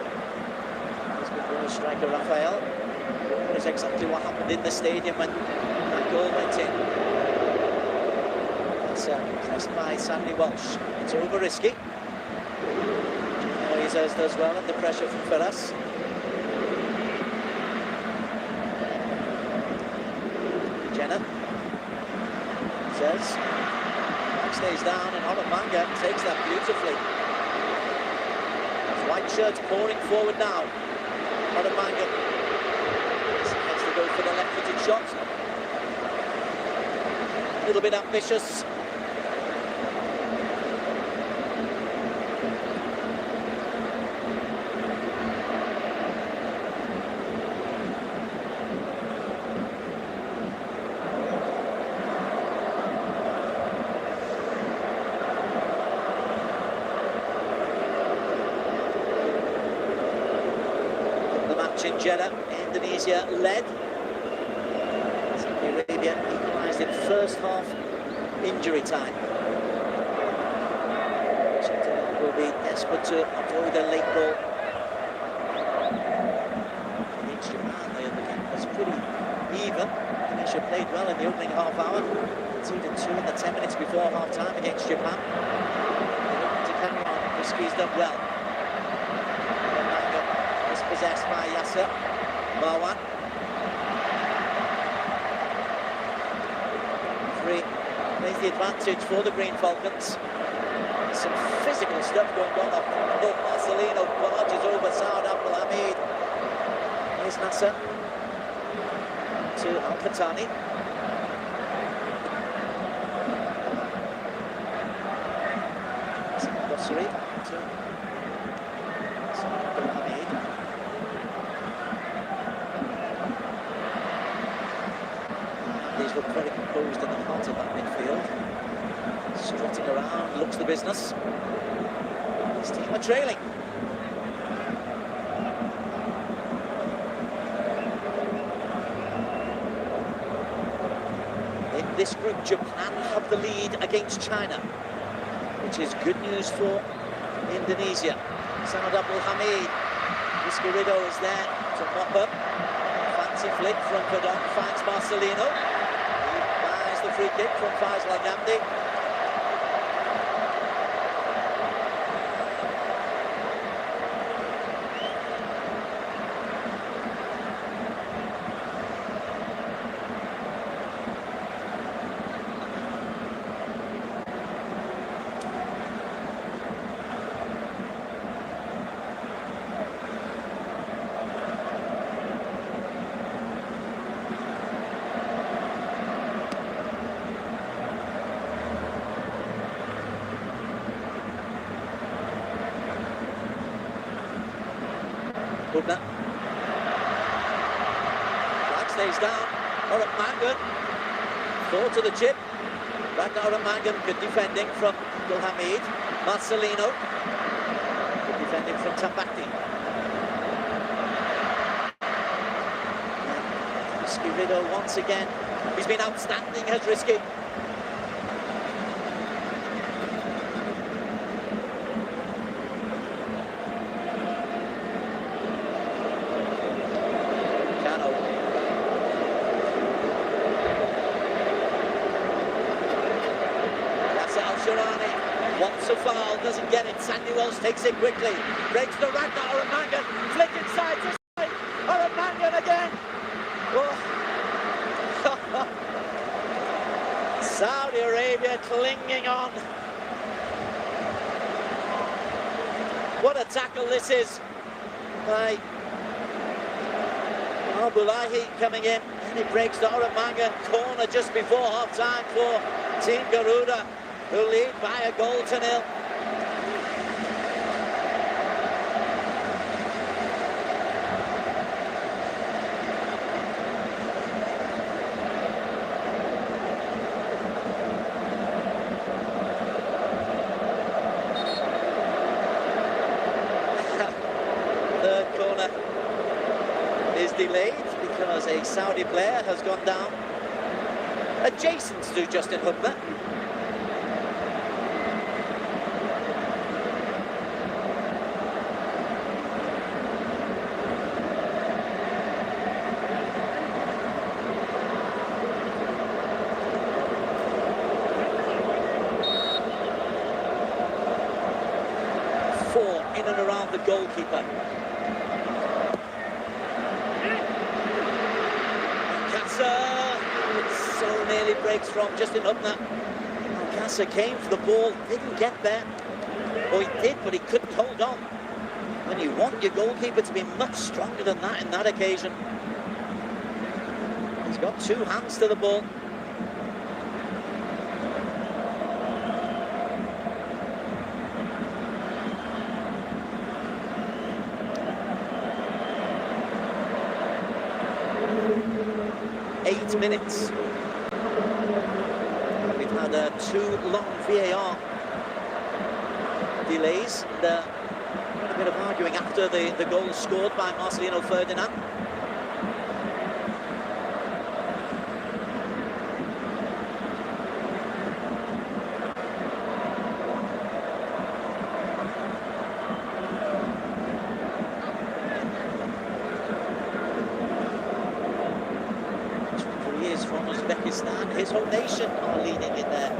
his striker Rafael. That is exactly what happened in the stadium when that goal went in. It's pressed by Sandy Walsh. It's over risky. Moises does well under pressure from Ferraz. Jenner says, stays down, and Onamanga takes that beautifully. White shirts pouring forward now. Onamanga has to go for the left-footed shot. A little bit ambitious. In Jeddah, Indonesia led. Saudi Arabia equalised in first half injury time. Jeddah will be desperate to avoid a late goal. Against Japan, the game was pretty even. Indonesia played well in the opening half hour. Conceded 2 in the 10 minutes before half time against Japan. They're looking to carry on. They squeezed up well. Possessed by Yasser. Marwan. Free plays the advantage for the Green Falcons. Some physical stuff going on up. Marcelino barges over Saad Abdul Hamid. Here's Nasser to Al-Qahtani. Dossari to Abdul Hamid. These look very composed in the heart of that midfield. Strutting around, looks the business. His team are trailing. In this group, Japan have the lead against China, which is good news for Indonesia. Saad Abdul Hamid. Vizcarrillo is there to mop up. Fancy flick from Kodok, finds Marcelino. The free kick from Faisal Al-Ghamdi. Flag stays down. Mangan. Throw to the chip. Back to Mangan. Good defending from Abdulhamid. Marcelino. Good defending from Tambakti. Risky Rido once again. He's been outstanding, has Risky. Wants a foul, doesn't get it. Sandy Walsh takes it quickly. Breaks the Ragnar Mangan. Flick inside to side. Mangan again. Oh. Saudi Arabia clinging on. What a tackle this is by Abdullahi coming in. And he breaks the Mangan. Corner just before half time for Team Garuda, who lead by a goal to nil. Third corner is delayed because a Saudi player has gone down adjacent to Justin Hubner. In and around the goalkeeper. Casa so nearly breaks from Justin Hubner. Casa came for the ball, didn't get there. Or he did, but he couldn't hold on. When you want your goalkeeper to be much stronger than that in that occasion. He's got two hands to the ball. Eight minutes. We've had two long VAR delays and a bit of arguing after the goal scored by Marcelino Ferdinand. From Uzbekistan, his whole nation are leading in there.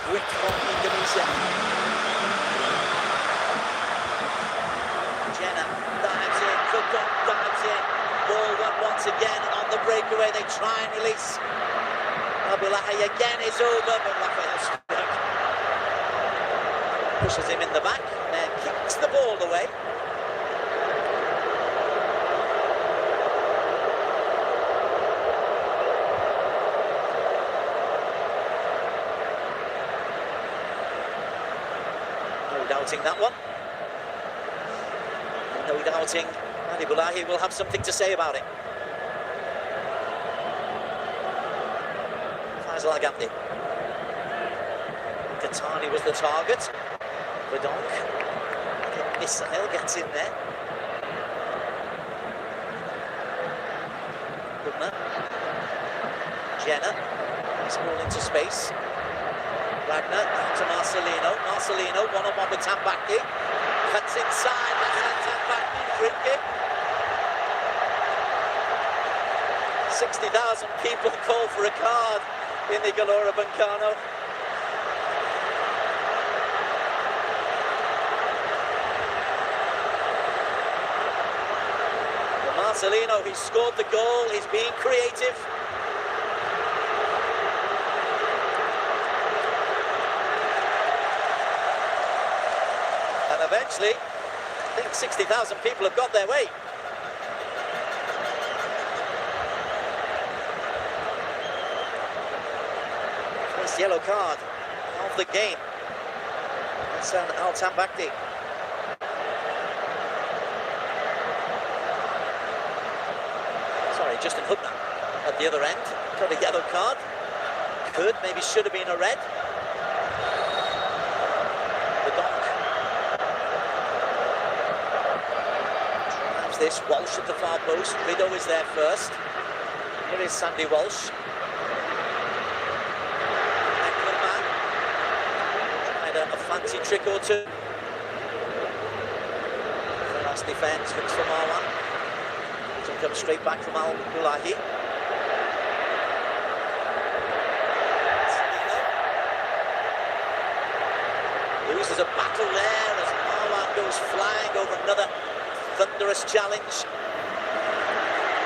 Quick from Indonesia. Jenna dives in, Kodok dives in. Ball won once again on the breakaway. They try and release. Abdullahi again is over, but Rafael Struck pushes him in the back and kicks the ball away. Doubting that one. No doubting Abdullahi will have something to say about it. Faisal Agandi. Katani was the target. Kodok. The missile gets in there. Hubner. Jenna. He's ball into space. Ragnar down to Marcelino. Marcelino one-on-one with Tambaki. Cuts inside. That's on Tambaki. Free kick. 60,000 people call for a card in the Gelora Bancano. Marcelino, he scored the goal, he's being creative. And eventually, I think 60,000 people have got their way. First yellow card of the game. That's Al-Tambakti. Justin Hubner at the other end, got a yellow card. Maybe should have been a red. The Donk drives this. Walsh at the far post. Rideau is there first. Here is Sandy Walsh. Eckman tried a fancy trick or two. The last defence looks for Marwan. Comes straight back from Al-Bulahi. Loses a battle there as Marwan goes flying over another thunderous challenge.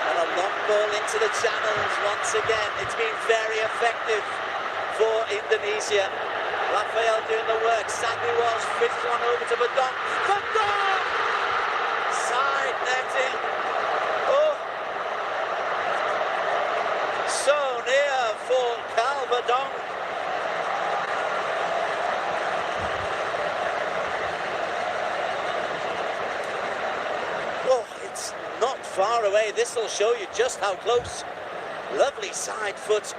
And a long ball into the channels once again. It's been very effective for Indonesia. Rafael doing the work. Sandy Walsh fits one over to Badong. Badong! Side netting. So near for Calvadong. Oh, it's not far away. This will show you just how close. Lovely side foot.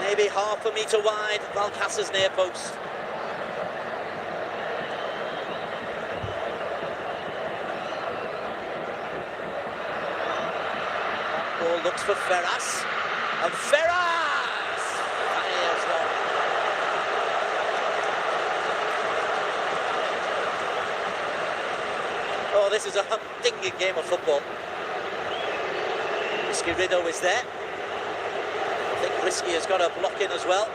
Maybe half a metre wide. Valcasa's near post. Looks for Ferraz, and Ferraz fires long. Oh, this is a humdinger game of football. Risky Rideau is there. I think Risky has got a block in as well,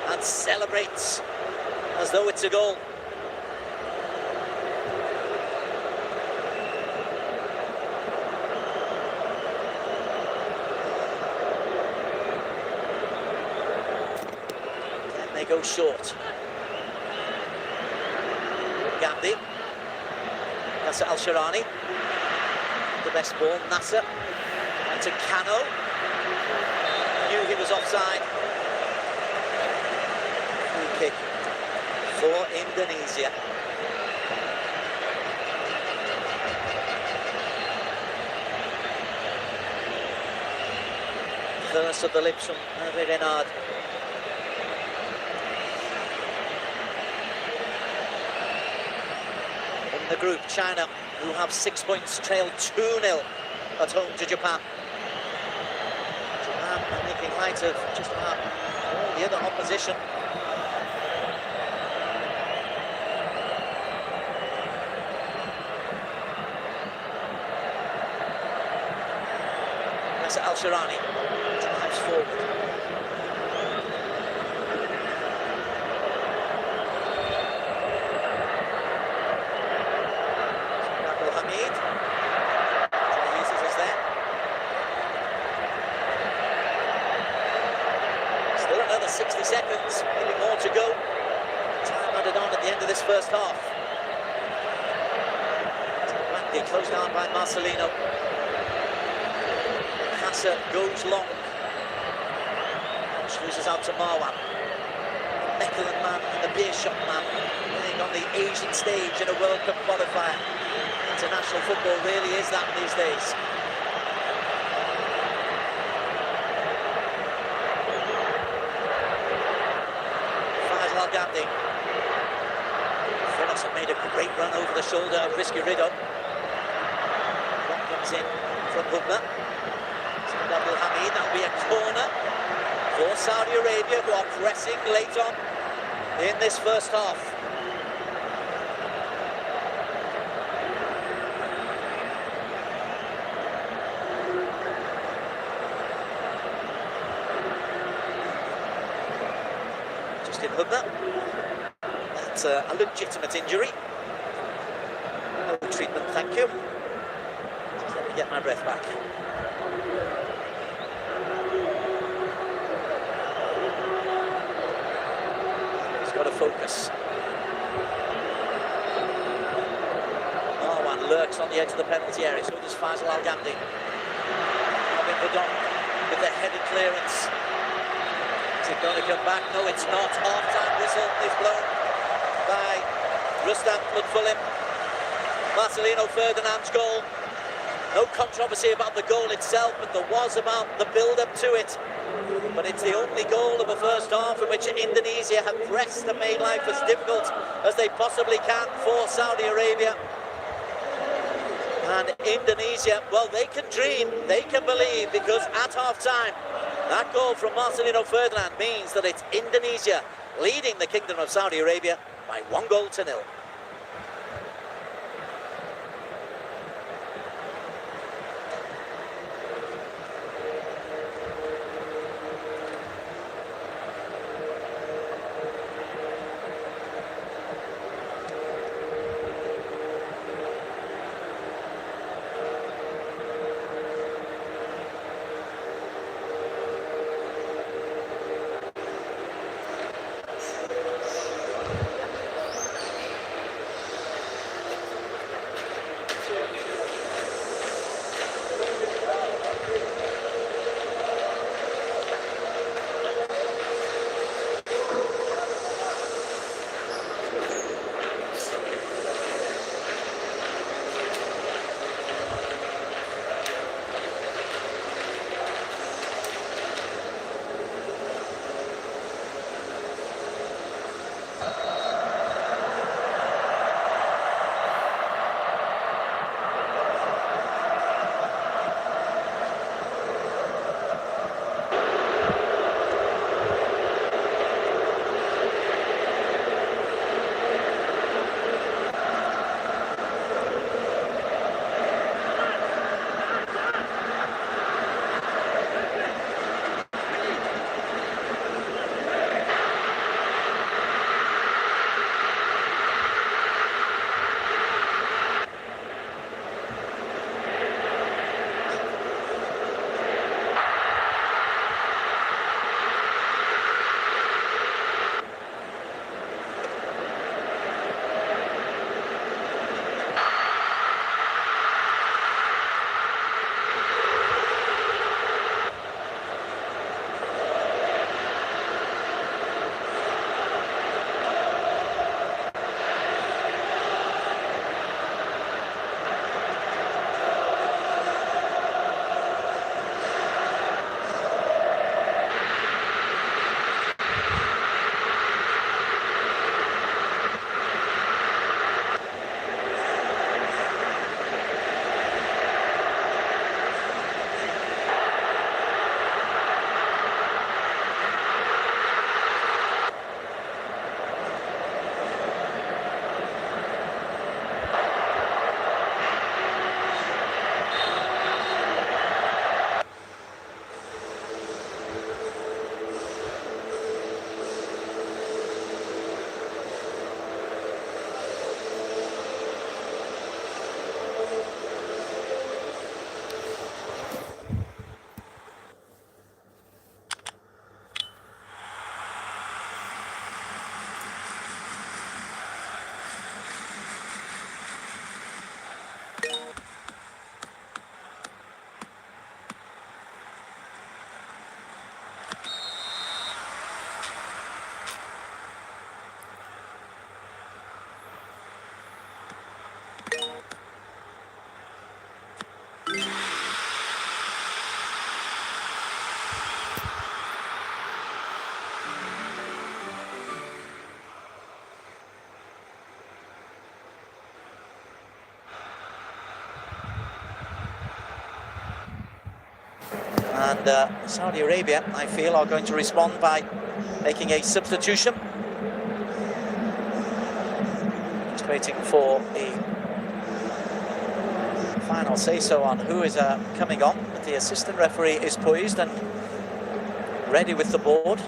and celebrates as though it's a goal. Go short. Gandhi. Nasser Al-Sharani. The best ball. Nasser. And to Kano. Knew he was offside. Free kick for Indonesia. First of the lips from Hervé Renard. The group, China, who have 6 points, trail 2-0 at home to Japan. Japan are making light of just about all the other opposition. Nasser Al-Sharani drives forward. Still another 60 seconds, maybe more to go. Time added on at the end of this first half. Randy closed down by Marcelino. Casa goes long. Walsh loses out to Marwan. The Mechelen man and the beer shop man playing on the Asian stage in a World Cup qualifier. International football really is that these days. Gandhi. Phillips have made a great run over the shoulder of Risky Rideau. What comes in from Hubner. Abdul Hamid, that'll be a corner. Saudi Arabia, who are pressing late on in this first half. Justin Hubner. That's a legitimate injury. No treatment, thank you. Just let me get my breath back. He's got to focus. Marwan lurks on the edge of the penalty area, so does Faisal Al Ghamdi. Robin Kodok with the headed clearance. Is it going to come back? No, it's not. Half-time whistle is blown by Rustam Lutfulim. Marcelino Ferdinand's goal. No controversy about the goal itself, but there was about the build-up to it. But it's the only goal of the first half in which Indonesia have pressed and made life as difficult as they possibly can for Saudi Arabia. And Indonesia, well, they can dream, they can believe, because at half-time, that goal from Marcelino Ferdinand means that it's Indonesia leading the Kingdom of Saudi Arabia by 1-0. Saudi Arabia, I feel, are going to respond by making a substitution. Just waiting for the final say-so on who is coming on. But the assistant referee is poised and ready with the board.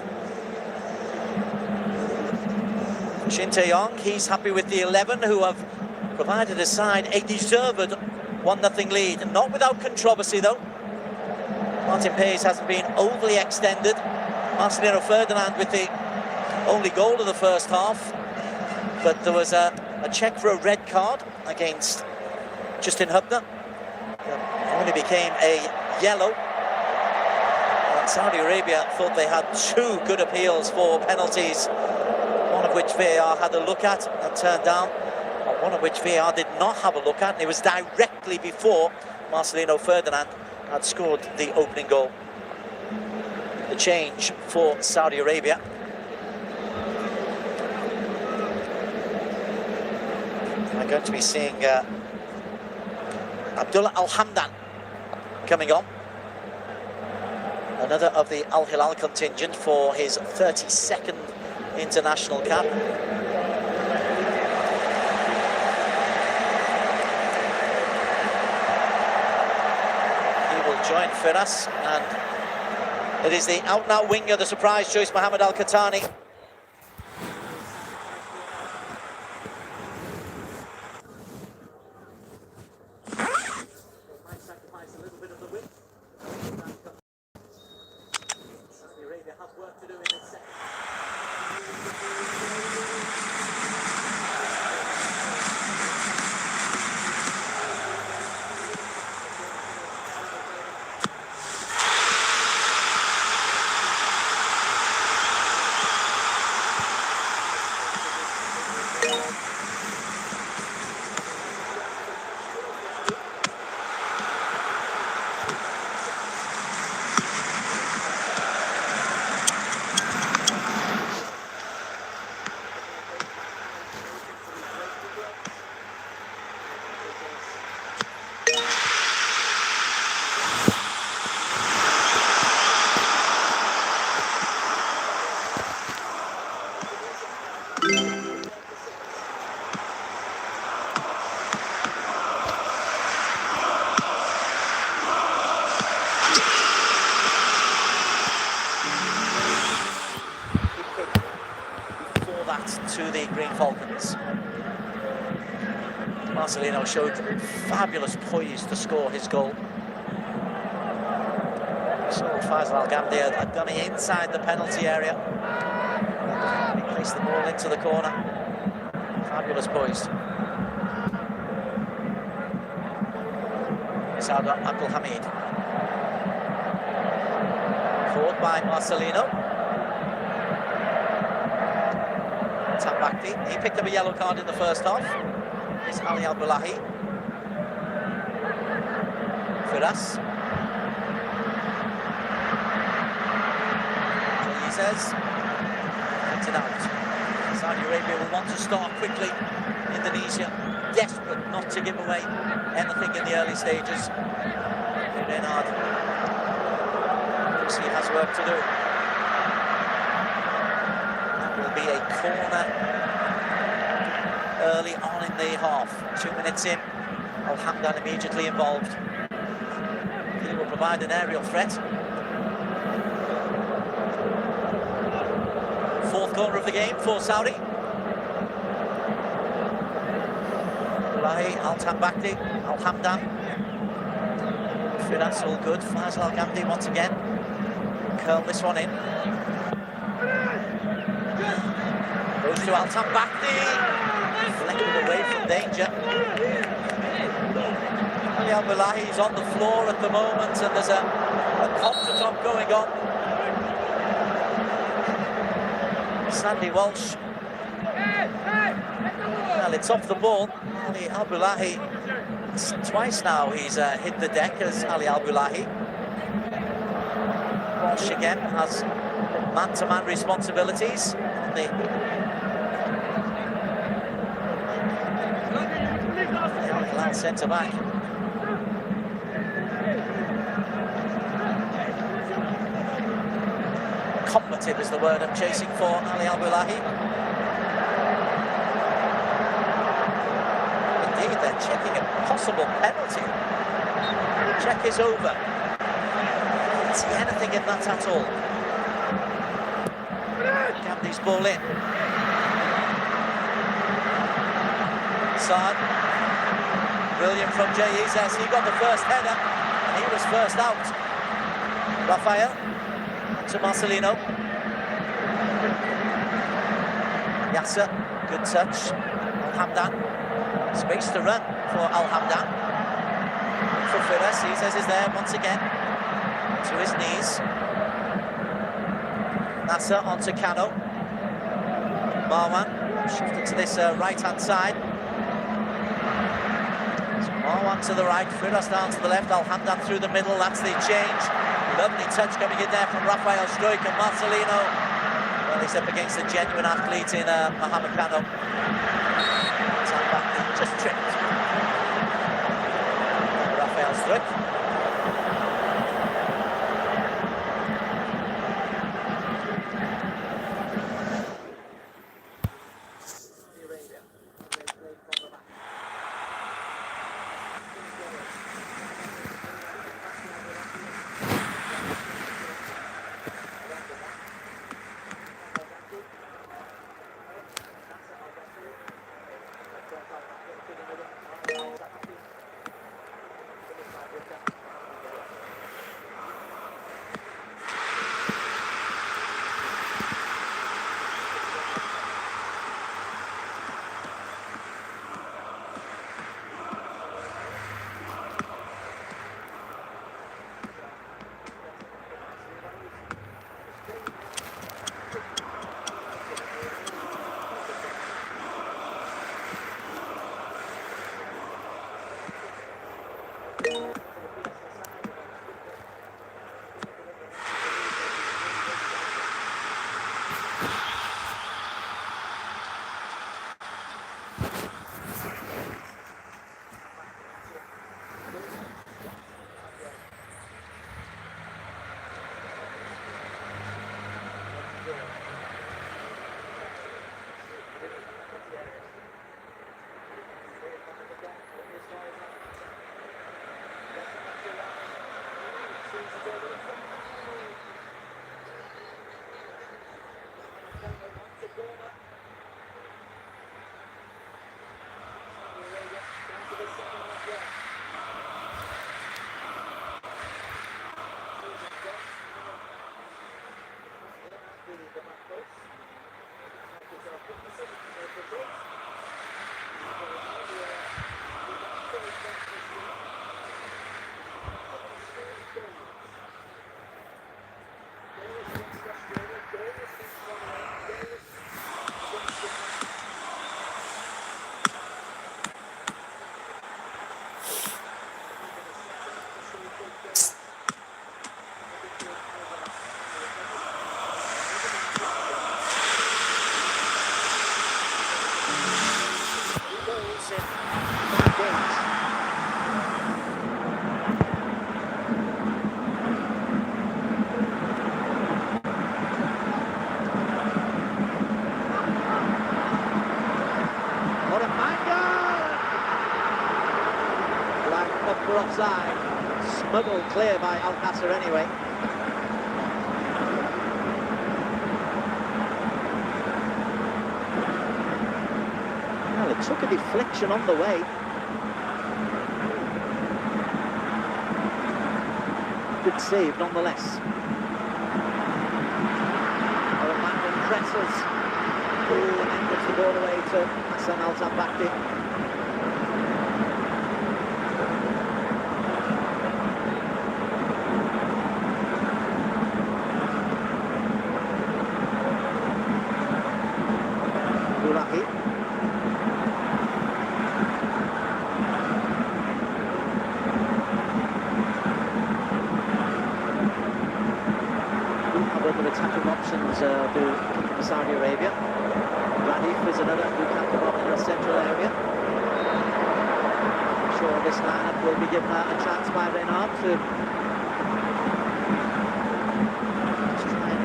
Shin Tae-yong, he's happy with the 11 who have provided his side a deserved 1-0 lead. Not without controversy, though. Martin Paes hasn't been overly extended. Marcelino Ferdinand with the only goal of the first half. But there was a check for a red card against Justin Hubner. It only became a yellow. And Saudi Arabia thought they had 2 good appeals for penalties, one of which VAR had a look at and turned down, and one of which VAR did not have a look at, and it was directly before Marcelino Ferdinand had scored the opening goal. The change for Saudi Arabia. We're going to be seeing Abdullah Al-Hamdan coming on. Another of the Al Hilal contingent for his 32nd international cap. He will join Firas, and it is the out-and-out winger, the surprise choice, Mohamed Al-Khatani. To the Green Falcons. Marcelino showed fabulous poise to score his goal. So Faisal Al-Ghamdi had done it inside the penalty area. He placed the ball into the corner. Fabulous poise. Saad Abdul Hamid. Forward by Marcelino. Tambakti. He picked up a yellow card in the first half. It's Ali Al-Bulahi. Firas. He says, picked it out. Saudi Arabia will want to start quickly. Indonesia desperate not to give away anything in the early stages. Renard looks he has work to do. Will be a corner early on in the half. 2 minutes in, Al-Hamdan immediately involved. He will provide an aerial threat. Fourth corner of the game for Saudi. Abdullahi, Al-Tambakti, Al-Hamdan. Firas all good. Faisal Al-Ghamdi once again. Curl this one in. Goes to Al-Tambakti, deflected away from danger. Ali Al-Bulahi is on the floor at the moment, and there's a contretemps going on. Sandy Walsh. Well, it's off the ball. Ali Al-Bulahi, twice now he's hit the deck as Ali Al-Bulahi. Walsh again has man-to-man responsibilities. The Al-Hilal centre-back. combative is the word I'm chasing for Ali Abdullahi. Indeed, they're checking a possible penalty. The check is over. I didn't see anything in that at all. Gandhi's ball in. Saad. Brilliant from Jay Izes. He got the first header and he was first out. Rafael to Marcelino. Yasser, good touch. Al-Hamdan, space to run for Al-Hamdan. For Firas, Izes is there once again. To his knees. Nasser onto Cano. Marwan shifted to this right-hand side. So Marwan to the right, Firas down to the left, Al-Hamdan through the middle, that's the change. Lovely touch coming in there from Rafael Struik, and Marcelino, well, he's up against a genuine athlete in Mohamed Cano. Just tripped. Rafael Struik. Offside, smuggled clear by Alcácer anyway. Well, it took a deflection on the way. Good save nonetheless. Orlando presses. And then puts the ball away to Hassan Al-Tambakti. Attacking options do Saudi Arabia. Radif is another who can come up in the central area. I'm sure this lineup will be given a chance by Renard to just try and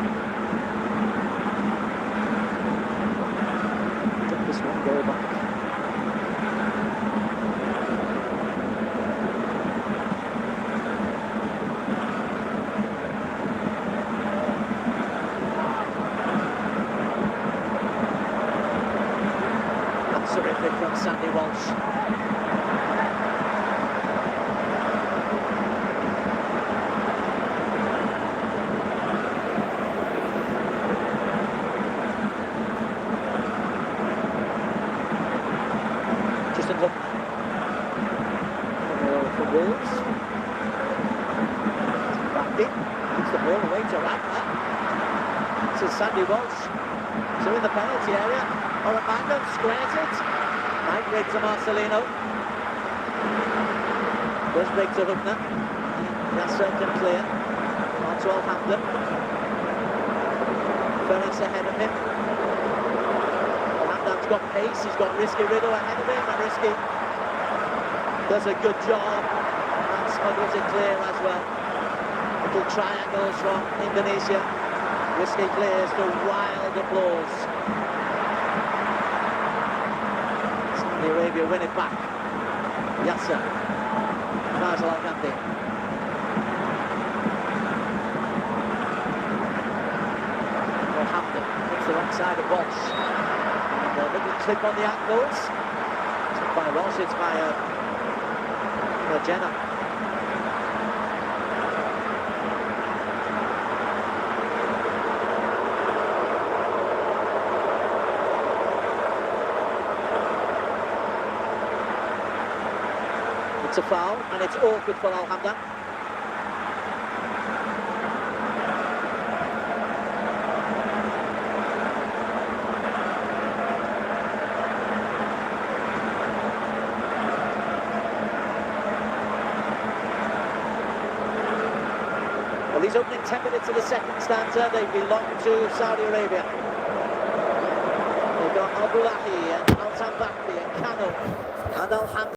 Sandy Walsh. Justin Hook. For Wolves. Back in. Puts the ball away to Ragnar. This is Sandy Walsh. So in the penalty area. Oramanga squares it. Mike Riggs to Marcelino. Goes Riggs to Hookner. Yasser can clear. On to Alhampton. Ferris ahead of him. Alhampton's got pace. He's got Risky Riddle ahead of him. And Risky does a good job. And smuggles it clear as well. Little triangles from Indonesia. Risky clears to wild applause. Saudi Arabia win it back. Yasser. Faisal Al-Ghamdi. Northampton hits the wrong side of Walsh. And a little clip on the ankles. It's not by Walsh, it's by Jenna. It's a foul, and it's awkward for Alhampton. Well, these opening 10 minutes of the second stanza, they belong to Saudi Arabia. They've got Abdullahi and Al-Tambakli and Kano and Alhampton.